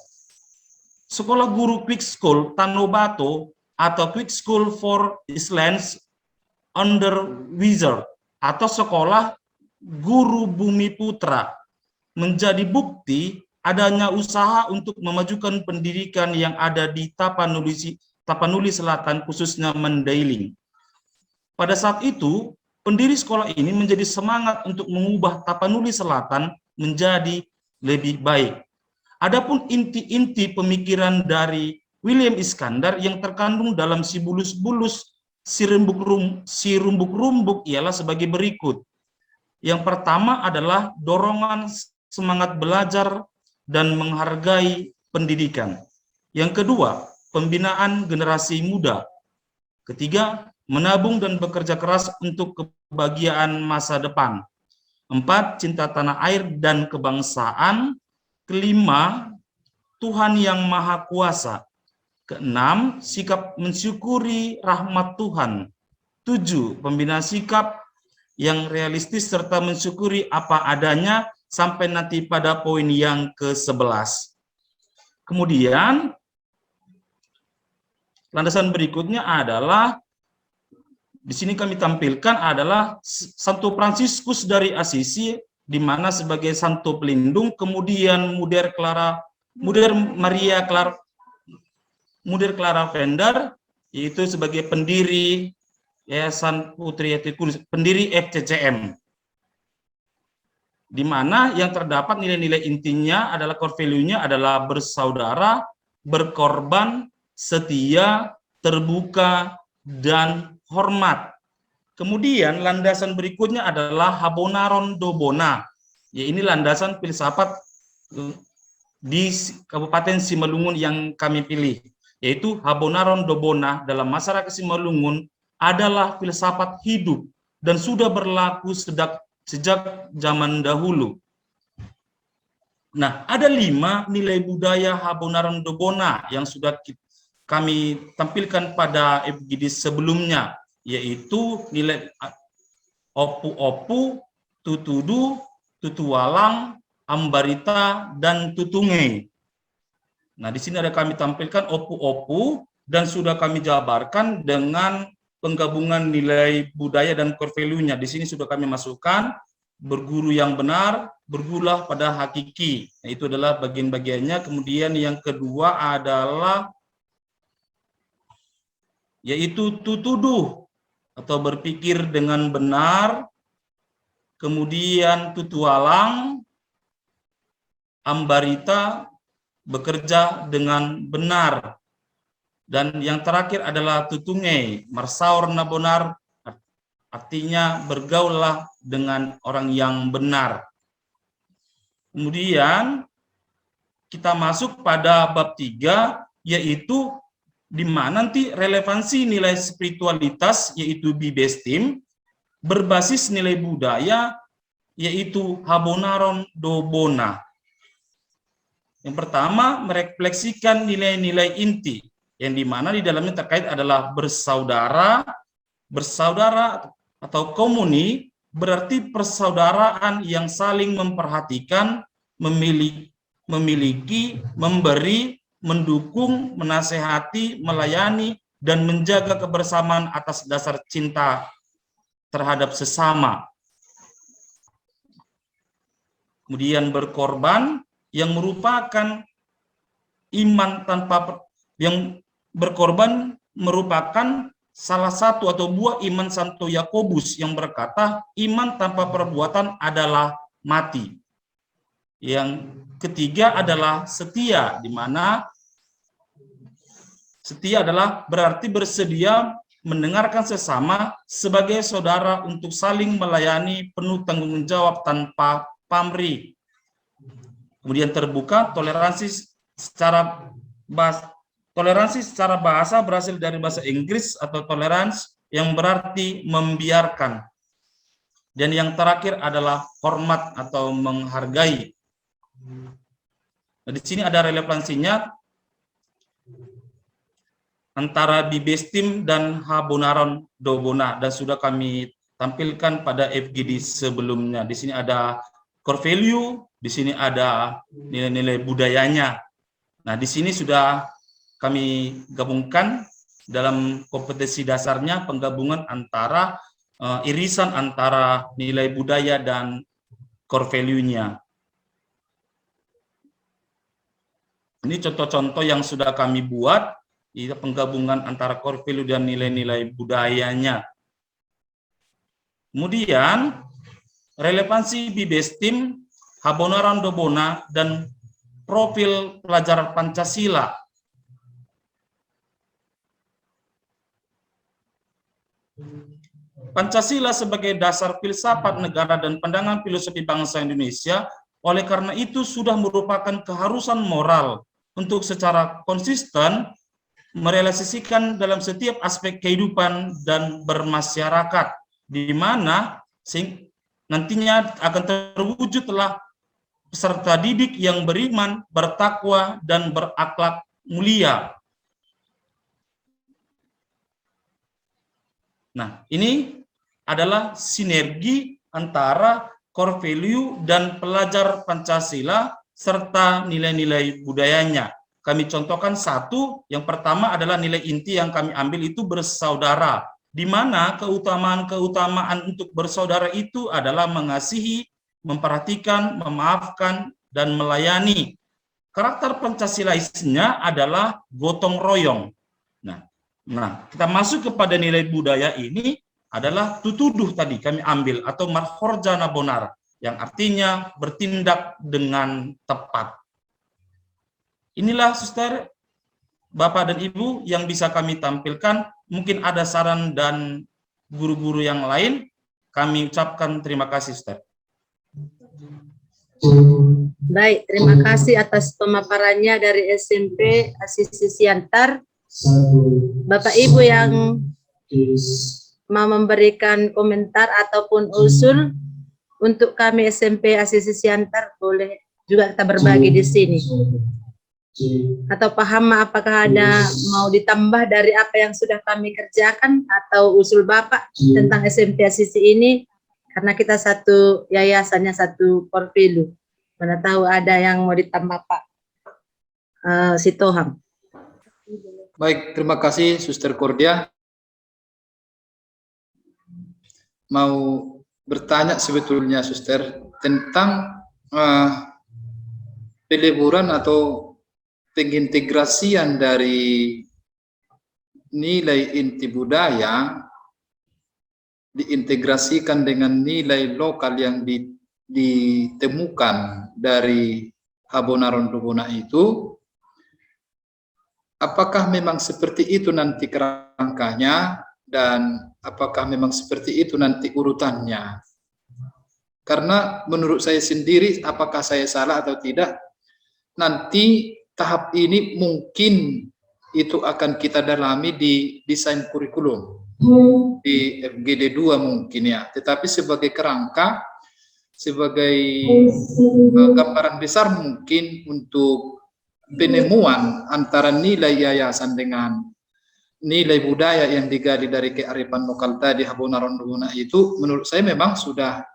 Sekolah Guru Quick School Tanobato atau Quick School for Islands Underwizard atau sekolah Guru Bumi Putra menjadi bukti adanya usaha untuk memajukan pendidikan yang ada di Tapanuli Selatan, khususnya Mandailing. Pada saat itu, pendiri sekolah ini menjadi semangat untuk mengubah Tapanuli Selatan menjadi lebih baik. Adapun inti-inti pemikiran dari Wilhelm Iskandar yang terkandung dalam Si Bulus-Bulus, Si Rumbuk-Rumbuk ialah sebagai berikut. Yang pertama adalah dorongan semangat belajar dan menghargai pendidikan. Yang kedua, pembinaan generasi muda. Ketiga, menabung dan bekerja keras untuk kebahagiaan masa depan. 4, cinta tanah air dan kebangsaan. Kelima, Tuhan yang Maha Kuasa. Keenam, sikap mensyukuri rahmat Tuhan. 7, pembinaan sikap yang realistis serta mensyukuri apa adanya, sampai nanti pada poin yang ke-11. Kemudian, landasan berikutnya adalah, di sini kami tampilkan adalah Santo Fransiskus dari Assisi, di mana sebagai santo pelindung, kemudian Muder Clara Vender, yaitu sebagai pendiri Yayasan Putri Hati Kudus, pendiri FCCM, di mana yang terdapat nilai-nilai intinya adalah core value-nya adalah bersaudara, berkorban, setia, terbuka, dan hormat. Kemudian landasan berikutnya adalah Habonaron Dobona. Ya, ini landasan filsafat di Kabupaten Simalungun yang kami pilih, yaitu Habonaron Dobona dalam masyarakat Simalungun adalah filsafat hidup dan sudah berlaku sejak zaman dahulu. Nah, ada 5 nilai budaya Habonaron Dobona yang sudah kami tampilkan pada FGD sebelumnya, yaitu nilai opu-opu, tutudu, tutualang, ambarita, dan tutunge. Nah, di sini ada kami tampilkan opu-opu dan sudah kami jabarkan dengan penggabungan nilai budaya dan core value-nya. Di sini sudah kami masukkan berguru yang benar, bergurulah pada hakiki. Nah, itu adalah bagian-bagiannya. Kemudian yang kedua adalah yaitu tutuduh atau berpikir dengan benar. Kemudian tutualang, ambarita, bekerja dengan benar. Dan yang terakhir adalah tutunge, marsaur nabonar, artinya bergaullah dengan orang yang benar. Kemudian kita masuk pada bab 3, yaitu di mana nanti relevansi nilai spiritualitas, yaitu bibestim, berbasis nilai budaya, yaitu Habonaron do Bona. Yang pertama, merefleksikan nilai-nilai inti, yang dimana di dalamnya terkait adalah bersaudara atau komuni, berarti persaudaraan yang saling memperhatikan, memiliki, memberi, mendukung, menasehati, melayani, dan menjaga kebersamaan atas dasar cinta terhadap sesama. Kemudian berkorban, yang merupakan iman tanpa merupakan salah satu atau buah iman Santo Yakobus yang berkata, iman tanpa perbuatan adalah mati. Yang ketiga adalah setia, di mana setia adalah berarti bersedia mendengarkan sesama sebagai saudara untuk saling melayani penuh tanggung jawab tanpa pamrih. Kemudian terbuka, toleransi secara bahasa berasal dari bahasa Inggris atau tolerance yang berarti membiarkan. Dan yang terakhir adalah hormat atau menghargai. Nah, di sini ada relevansinya antara bibestim dan Habonaron do Bona, dan sudah kami tampilkan pada FGD sebelumnya. Di sini ada core value, di sini ada nilai-nilai budayanya. Nah, di sini sudah kami gabungkan dalam kompetensi dasarnya penggabungan antara irisan antara nilai budaya dan core value-nya. Ini contoh-contoh yang sudah kami buat, penggabungan antara core value dan nilai-nilai budayanya. Kemudian relevansi bibestim, Habonaron do Bona, dan profil pelajar Pancasila. Pancasila sebagai dasar filsafat negara dan pandangan filosofi bangsa Indonesia, oleh karena itu sudah merupakan keharusan moral untuk secara konsisten merealisasikan dalam setiap aspek kehidupan dan bermasyarakat, di mana nantinya akan terwujudlah peserta didik yang beriman, bertakwa, dan berakhlak mulia. Nah, ini adalah sinergi antara core value dan pelajar Pancasila serta nilai-nilai budayanya. Kami contohkan satu, yang pertama adalah nilai inti yang kami ambil itu bersaudara, di mana keutamaan untuk bersaudara itu adalah mengasihi, memperhatikan, memaafkan, dan melayani. Karakter Pancasilaisnya adalah gotong royong. Nah, kita masuk kepada nilai budaya ini adalah tutuduh tadi kami ambil, atau marhorjana bonar, yang artinya bertindak dengan tepat. Inilah suster, Bapak dan Ibu yang bisa kami tampilkan. Mungkin ada saran dan guru-guru yang lain, kami ucapkan terima kasih, suster. Baik, terima kasih atas pemaparannya dari SMP Asisi Siantar. Bapak Ibu yang mau memberikan komentar ataupun usul untuk kami SMP Asisi Siantar, boleh juga kita berbagi di sini. Atau paham apakah ada mau ditambah dari apa yang sudah kami kerjakan, atau usul Bapak tentang SMP Asisi ini, karena kita satu yayasannya, satu porfilu. Mana tahu ada yang mau ditambah Pak Sitohang. Baik, terima kasih Suster Cordia. Mau bertanya sebetulnya Suster tentang peleburan atau pengintegrasian dari nilai inti budaya diintegrasikan dengan nilai lokal yang ditemukan dari Habonaron do Bona itu. Apakah memang seperti itu nanti kerangkanya, dan apakah memang seperti itu nanti urutannya? Karena menurut saya sendiri, apakah saya salah atau tidak, nanti tahap ini mungkin itu akan kita dalami di desain kurikulum di FGD 2 mungkin ya, tetapi sebagai kerangka, sebagai gambaran besar mungkin untuk penemuan antara nilai yayasan dengan nilai budaya yang digali dari kearifan lokal tadi Habona Rondona itu menurut saya memang sudah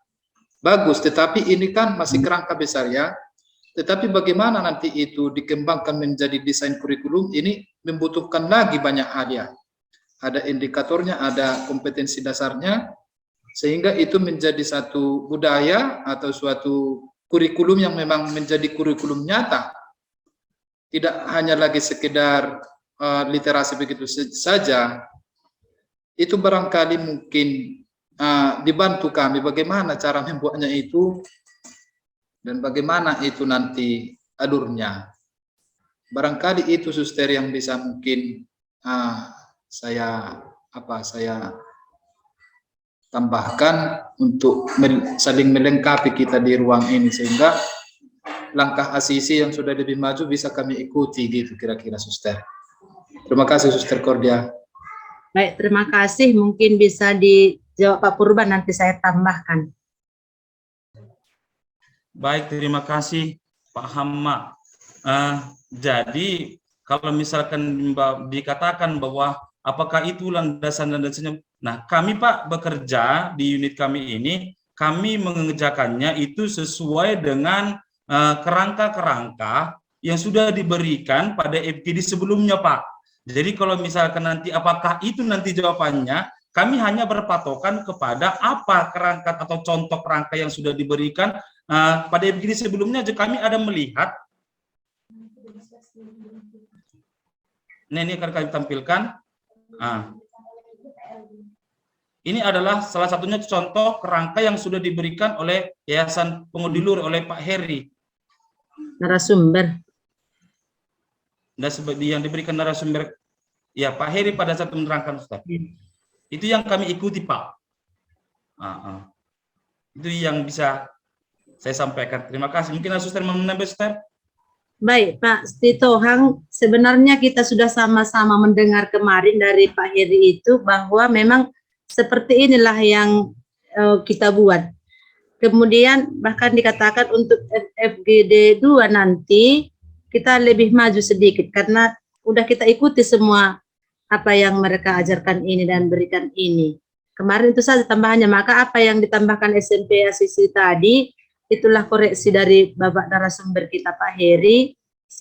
bagus, tetapi ini kan masih kerangka besar ya. Tetapi bagaimana nanti itu dikembangkan menjadi desain kurikulum ini membutuhkan lagi banyak hal ya. Ada indikatornya, ada kompetensi dasarnya, sehingga itu menjadi satu budaya atau suatu kurikulum yang memang menjadi kurikulum nyata. Tidak hanya lagi sekedar literasi begitu saja. Itu barangkali mungkin dibantu kami bagaimana cara membuatnya itu dan bagaimana itu nanti alurnya. Barangkali itu suster yang bisa mungkin saya tambahkan untuk saling melengkapi kita di ruang ini, sehingga langkah asisi yang sudah lebih maju bisa kami ikuti gitu kira-kira suster. Terima kasih suster Cordia. Baik, terima kasih. Mungkin bisa dijawab Pak Purban, nanti saya tambahkan. Baik, terima kasih Pak Hamma. Jadi kalau misalkan dikatakan bahwa apakah itu landasan-landasannya, nah kami Pak bekerja di unit kami ini, kami mengerjakannya itu sesuai dengan kerangka-kerangka yang sudah diberikan pada FGD sebelumnya Pak. Jadi kalau misalkan nanti apakah itu nanti jawabannya, kami hanya berpatokan kepada apa kerangka atau contoh kerangka yang sudah diberikan pada FGD sebelumnya. Kami ada melihat, nah ini akan kami tampilkan. Ini adalah salah satunya contoh kerangka yang sudah diberikan oleh Yayasan Pengudilur oleh Pak Heri. Narasumber. Yang diberikan narasumber ya Pak Heri pada saat menerangkan Ustaz. Itu yang kami ikuti Pak. Itu yang bisa saya sampaikan. Terima kasih. Mungkin Suster mau menambah Suster? Baik Pak Sitohang, sebenarnya kita sudah sama-sama mendengar kemarin dari Pak Heri itu bahwa memang seperti inilah yang kita buat. Kemudian bahkan dikatakan untuk FGD 2 nanti kita lebih maju sedikit karena udah kita ikuti semua apa yang mereka ajarkan ini dan berikan ini. Kemarin itu saja tambahannya, maka apa yang ditambahkan SMP ACC tadi, itulah koreksi dari Bapak narasumber kita Pak Heri,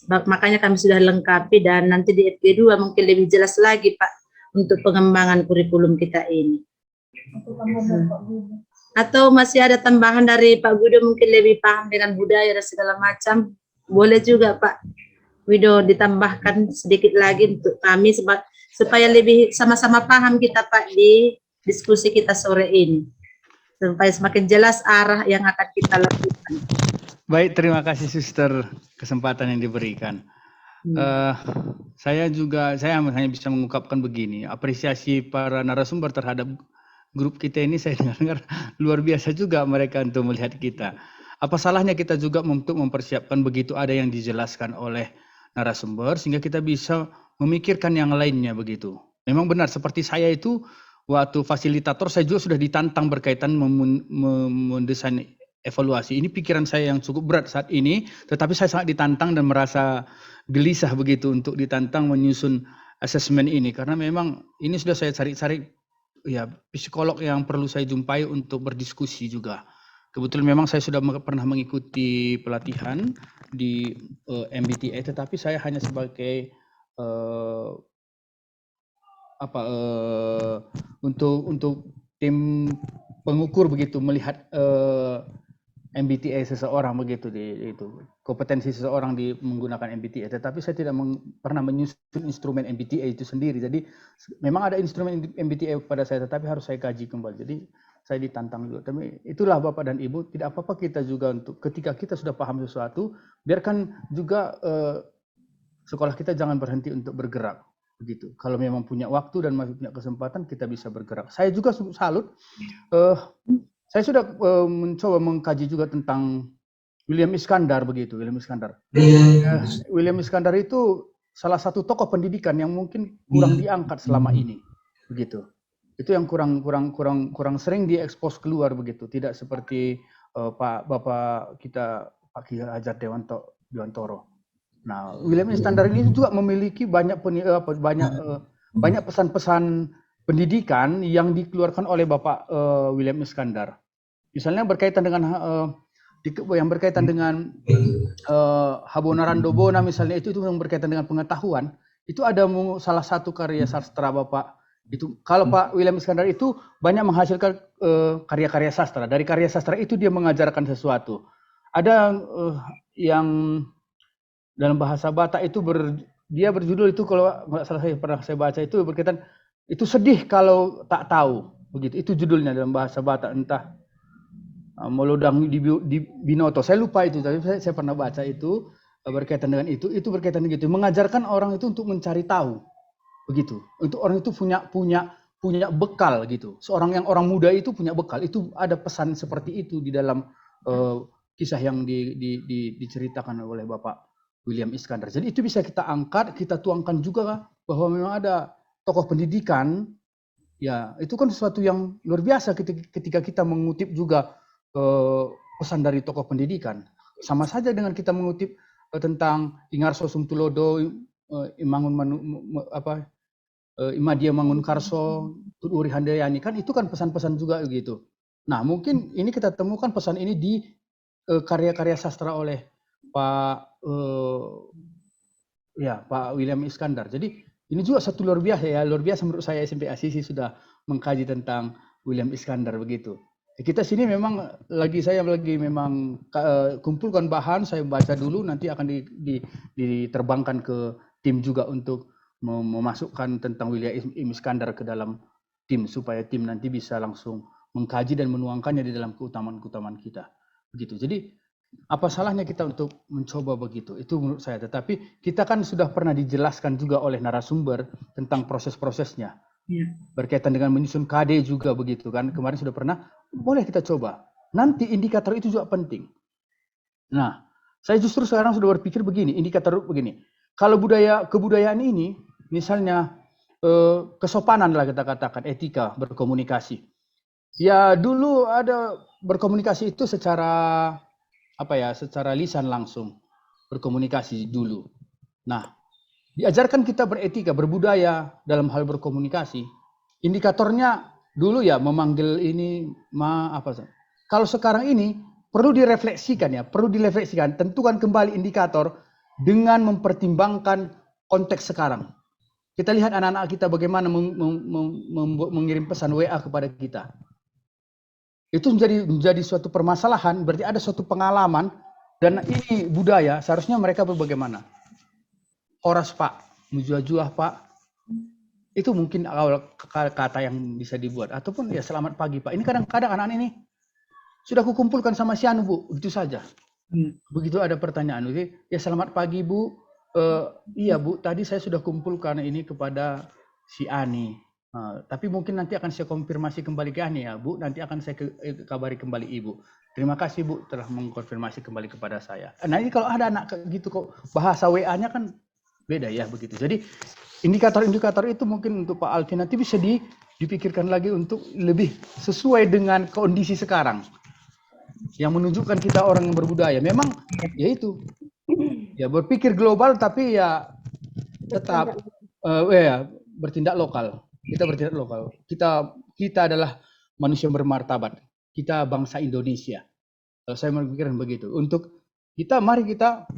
makanya kami sudah lengkapi dan nanti di FG2 mungkin lebih jelas lagi Pak untuk pengembangan kurikulum kita ini. Atau masih ada tambahan dari Pak Guido mungkin lebih paham dengan budaya dan segala macam, boleh juga Pak Guido ditambahkan sedikit lagi untuk kami supaya lebih sama-sama paham kita Pak di diskusi kita sore ini, supaya semakin jelas arah yang akan kita lakukan. Baik, terima kasih Suster kesempatan yang diberikan. Saya hanya bisa mengungkapkan begini, apresiasi para narasumber terhadap grup kita ini saya dengar luar biasa juga mereka untuk melihat kita. Apa salahnya kita juga untuk mempersiapkan begitu ada yang dijelaskan oleh narasumber sehingga kita bisa memikirkan yang lainnya begitu. Memang benar seperti saya itu waktu fasilitator saya juga sudah ditantang berkaitan mendesain evaluasi. Ini pikiran saya yang cukup berat saat ini, tetapi saya sangat ditantang dan merasa gelisah begitu untuk ditantang menyusun asesmen ini karena memang ini sudah saya cari-cari ya psikolog yang perlu saya jumpai untuk berdiskusi juga. Kebetulan memang saya sudah pernah mengikuti pelatihan di MBTA, tetapi saya hanya sebagai untuk tim pengukur begitu melihat MBTA seseorang begitu itu kompetensi seseorang di menggunakan MBTA, tetapi saya tidak pernah menyusun instrumen MBTA itu sendiri. Jadi memang ada instrumen MBTA pada saya, tetapi harus saya kaji kembali. Jadi saya ditantang juga. Tapi itulah Bapak dan Ibu, tidak apa-apa kita juga untuk ketika kita sudah paham sesuatu, biarkan juga sekolah kita jangan berhenti untuk bergerak. Begitu. Kalau memang punya waktu dan masih punya kesempatan, kita bisa bergerak. Saya juga salut. Saya sudah mencoba mengkaji juga tentang William Iskandar begitu, William Iskandar. William Iskandar itu salah satu tokoh pendidikan yang mungkin kurang diangkat selama ini, begitu. Itu yang kurang sering diekspos keluar begitu, tidak seperti Bapak kita Pak Ki Hajar Dewantoro. Nah, William Iskandar ini juga memiliki banyak pesan-pesan pendidikan yang dikeluarkan oleh Bapak William Iskandar. Misalnya berkaitan dengan Habonaran Dobona misalnya itu yang berkaitan dengan pengetahuan, itu ada salah satu karya sastra Bapak itu. Kalau Pak William Iskandar itu banyak menghasilkan karya-karya sastra. Dari karya sastra itu dia mengajarkan sesuatu. Ada yang dalam bahasa Batak itu dia berjudul itu, kalau nggak salah saya baca itu berkaitan, itu sedih kalau tak tahu begitu. Itu judulnya dalam bahasa Batak, entah Molodang di Binoto, saya lupa itu, tapi saya pernah baca itu berkaitan dengan itu berkaitan dengan itu, mengajarkan orang itu untuk mencari tahu, begitu. Untuk orang itu punya bekal gitu. Orang muda itu punya bekal. Itu ada pesan seperti itu di dalam kisah yang diceritakan oleh Bapak William Iskandar. Jadi itu bisa kita angkat, kita tuangkan juga bahwa memang ada tokoh pendidikan. Ya, itu kan sesuatu yang luar biasa ketika kita mengutip juga pesan dari tokoh pendidikan. Sama saja dengan kita mengutip tentang Ingarso Sumtulodo, Imadia Mangun Karso, Tuturi Handayani, kan itu kan pesan-pesan juga gitu. Nah, mungkin ini kita temukan pesan ini di karya-karya sastra oleh Pak William Iskandar. Jadi ini juga satu luar biasa menurut saya. SMP Asisi sudah mengkaji tentang William Iskandar begitu. Kita sini memang saya memang kumpulkan bahan, saya baca dulu, nanti akan diterbangkan ke tim juga untuk memasukkan tentang William Iskandar ke dalam tim, supaya tim nanti bisa langsung mengkaji dan menuangkannya di dalam keutamaan kita. Begitu. Jadi apa salahnya kita untuk mencoba begitu? Itu menurut saya. Tetapi kita kan sudah pernah dijelaskan juga oleh narasumber tentang proses-prosesnya. Berkaitan dengan menyusun KD juga begitu kan. Kemarin sudah pernah, boleh kita coba. Nanti indikator itu juga penting. Nah, saya justru sekarang sudah berpikir begini, indikator begini. Kalau kebudayaan ini, misalnya kesopanan lah kita katakan, etika berkomunikasi. Ya dulu ada berkomunikasi itu secara lisan langsung, berkomunikasi dulu. Nah, diajarkan kita beretika, berbudaya dalam hal berkomunikasi. Indikatornya dulu ya memanggil ini Kalau sekarang ini perlu direfleksikan. Tentukan kembali indikator dengan mempertimbangkan konteks sekarang. Kita lihat anak-anak kita bagaimana mengirim pesan WA kepada kita. Itu menjadi suatu permasalahan, berarti ada suatu pengalaman, dan ini budaya, seharusnya mereka bagaimana? Horas Pak, mujuah-juah Pak, itu mungkin awal kata yang bisa dibuat. Ataupun ya selamat pagi Pak. Ini kadang-kadang anak-anak ini sudah kukumpulkan sama si Anu Bu, begitu saja. Begitu ada pertanyaan, ya selamat pagi Bu, iya Bu, tadi saya sudah kumpulkan ini kepada si Ani. Tapi mungkin nanti akan saya konfirmasi kembali ke Ani ya Bu, nanti akan saya kabari kembali Ibu. Terima kasih Bu telah mengkonfirmasi kembali kepada saya. Nah ini kalau ada anak gitu kok bahasa WA-nya kan beda ya begitu. Jadi indikator-indikator itu mungkin untuk Pak Alvin nanti bisa dipikirkan lagi untuk lebih sesuai dengan kondisi sekarang. Yang menunjukkan kita orang yang berbudaya. Memang ya itu. Ya berpikir global tapi ya tetap bertindak lokal. Kita bertindak lokal. Kita adalah manusia bermartabat. Kita bangsa Indonesia. Kalau saya berpikir begitu. Untuk mari kita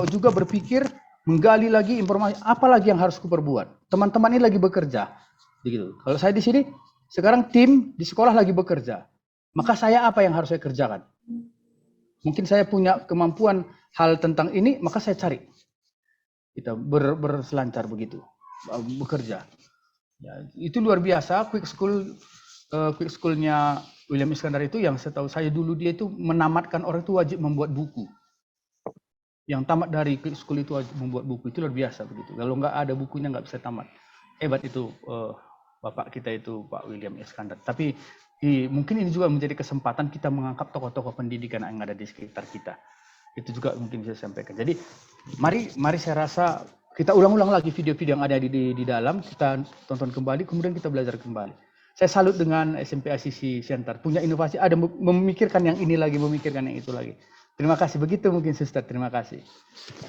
juga berpikir, menggali lagi informasi, apa lagi yang harus kuperbuat. Teman-teman ini lagi bekerja. Begitu. Kalau saya di sini, sekarang tim di sekolah lagi bekerja. Maka saya apa yang harus saya kerjakan? Mungkin saya punya kemampuan hal tentang ini, maka saya cari. Kita berselancar begitu. Bekerja. Ya, itu luar biasa. Quick school-nya William Iskandar itu yang setahu saya dulu dia itu menamatkan orang itu wajib membuat buku. Yang tamat dari school itu membuat buku, itu luar biasa begitu. Kalau nggak ada bukunya nggak bisa tamat. Hebat itu Bapak kita itu Pak William Iskandar. Tapi mungkin ini juga menjadi kesempatan kita mengangkat tokoh-tokoh pendidikan yang ada di sekitar kita. Itu juga mungkin bisa saya sampaikan. Jadi mari saya rasa kita ulang-ulang lagi video-video yang ada di dalam, kita tonton kembali, kemudian kita belajar kembali. Saya salut dengan SMP ACC Siantar, punya inovasi, ada memikirkan yang ini lagi, memikirkan yang itu lagi. Terima kasih, begitu mungkin Suster, terima kasih.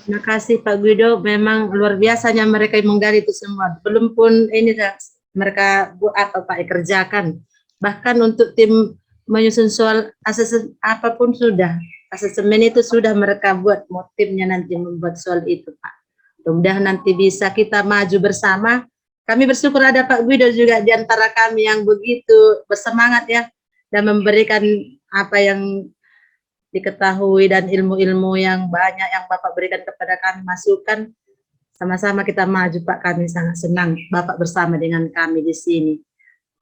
Terima kasih Pak Guido, memang luar biasanya mereka menggali itu semua. Belum pun ini mereka buat atau Pak kerjakan. Bahkan untuk tim menyusun soal asesmen apapun sudah. Asesmen itu sudah mereka buat, mau timnya nanti membuat soal itu Pak. Mudah-mudahan nanti bisa kita maju bersama. Kami bersyukur ada Pak Guido juga di antara kami yang begitu bersemangat ya, dan memberikan apa yang diketahui dan ilmu-ilmu yang banyak yang Bapak berikan kepada kami, masukan. Sama-sama kita maju Pak, kami sangat senang Bapak bersama dengan kami di sini.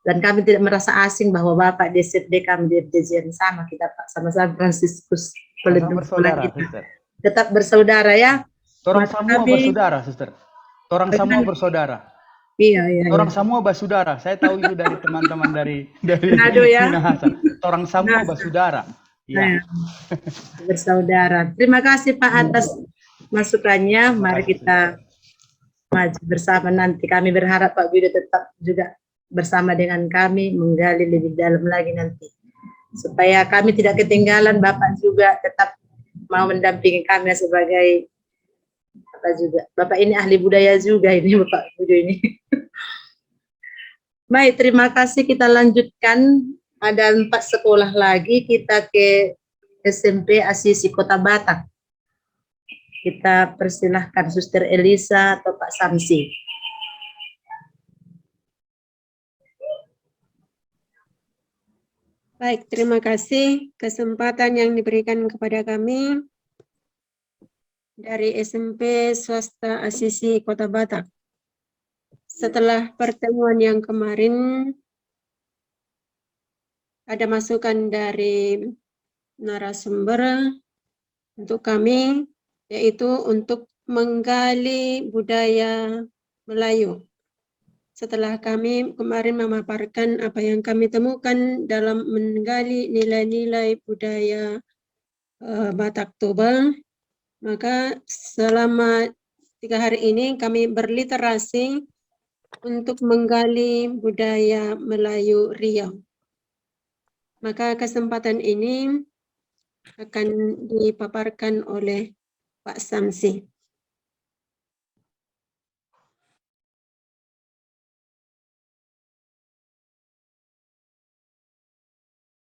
Dan kami tidak merasa asing bahwa Bapak di SFD kami di FDJ sama kita Pak, sama-sama Fransiskus pelindung sekolah kita. Sister. Tetap bersaudara ya. Orang semua bersaudara, Sister. Orang semua bersaudara. Iya. Orang semua bersaudara. Saya tahu itu dari teman-teman dari Manado ya. Minahasa. Orang semua bersaudara. Ya. Bersaudara. Terima kasih Pak atas masukannya. Mari kita maju bersama nanti. Kami berharap Pak Guido tetap juga bersama dengan kami menggali lebih dalam lagi nanti, supaya kami tidak ketinggalan. Bapak juga tetap mau mendampingi kami sebagai apa juga. Bapak ini ahli budaya juga ini Bapak Guido ini. Baik, terima kasih. Kita lanjutkan. Ada 4 sekolah lagi, kita ke SMP ACC Kota Batak. Kita persilahkan Suster Elisa atau Pak Samsi. Baik, terima kasih kesempatan yang diberikan kepada kami dari SMP Swasta ACC Kota Batak. Setelah pertemuan yang kemarin, ada masukan dari narasumber untuk kami, yaitu untuk menggali budaya Melayu. Setelah kami kemarin memaparkan apa yang kami temukan dalam menggali nilai-nilai budaya Batak Toba, maka selama 3 hari ini kami berliterasi untuk menggali budaya Melayu Riau. Maka kesempatan ini akan dipaparkan oleh Pak Samsi.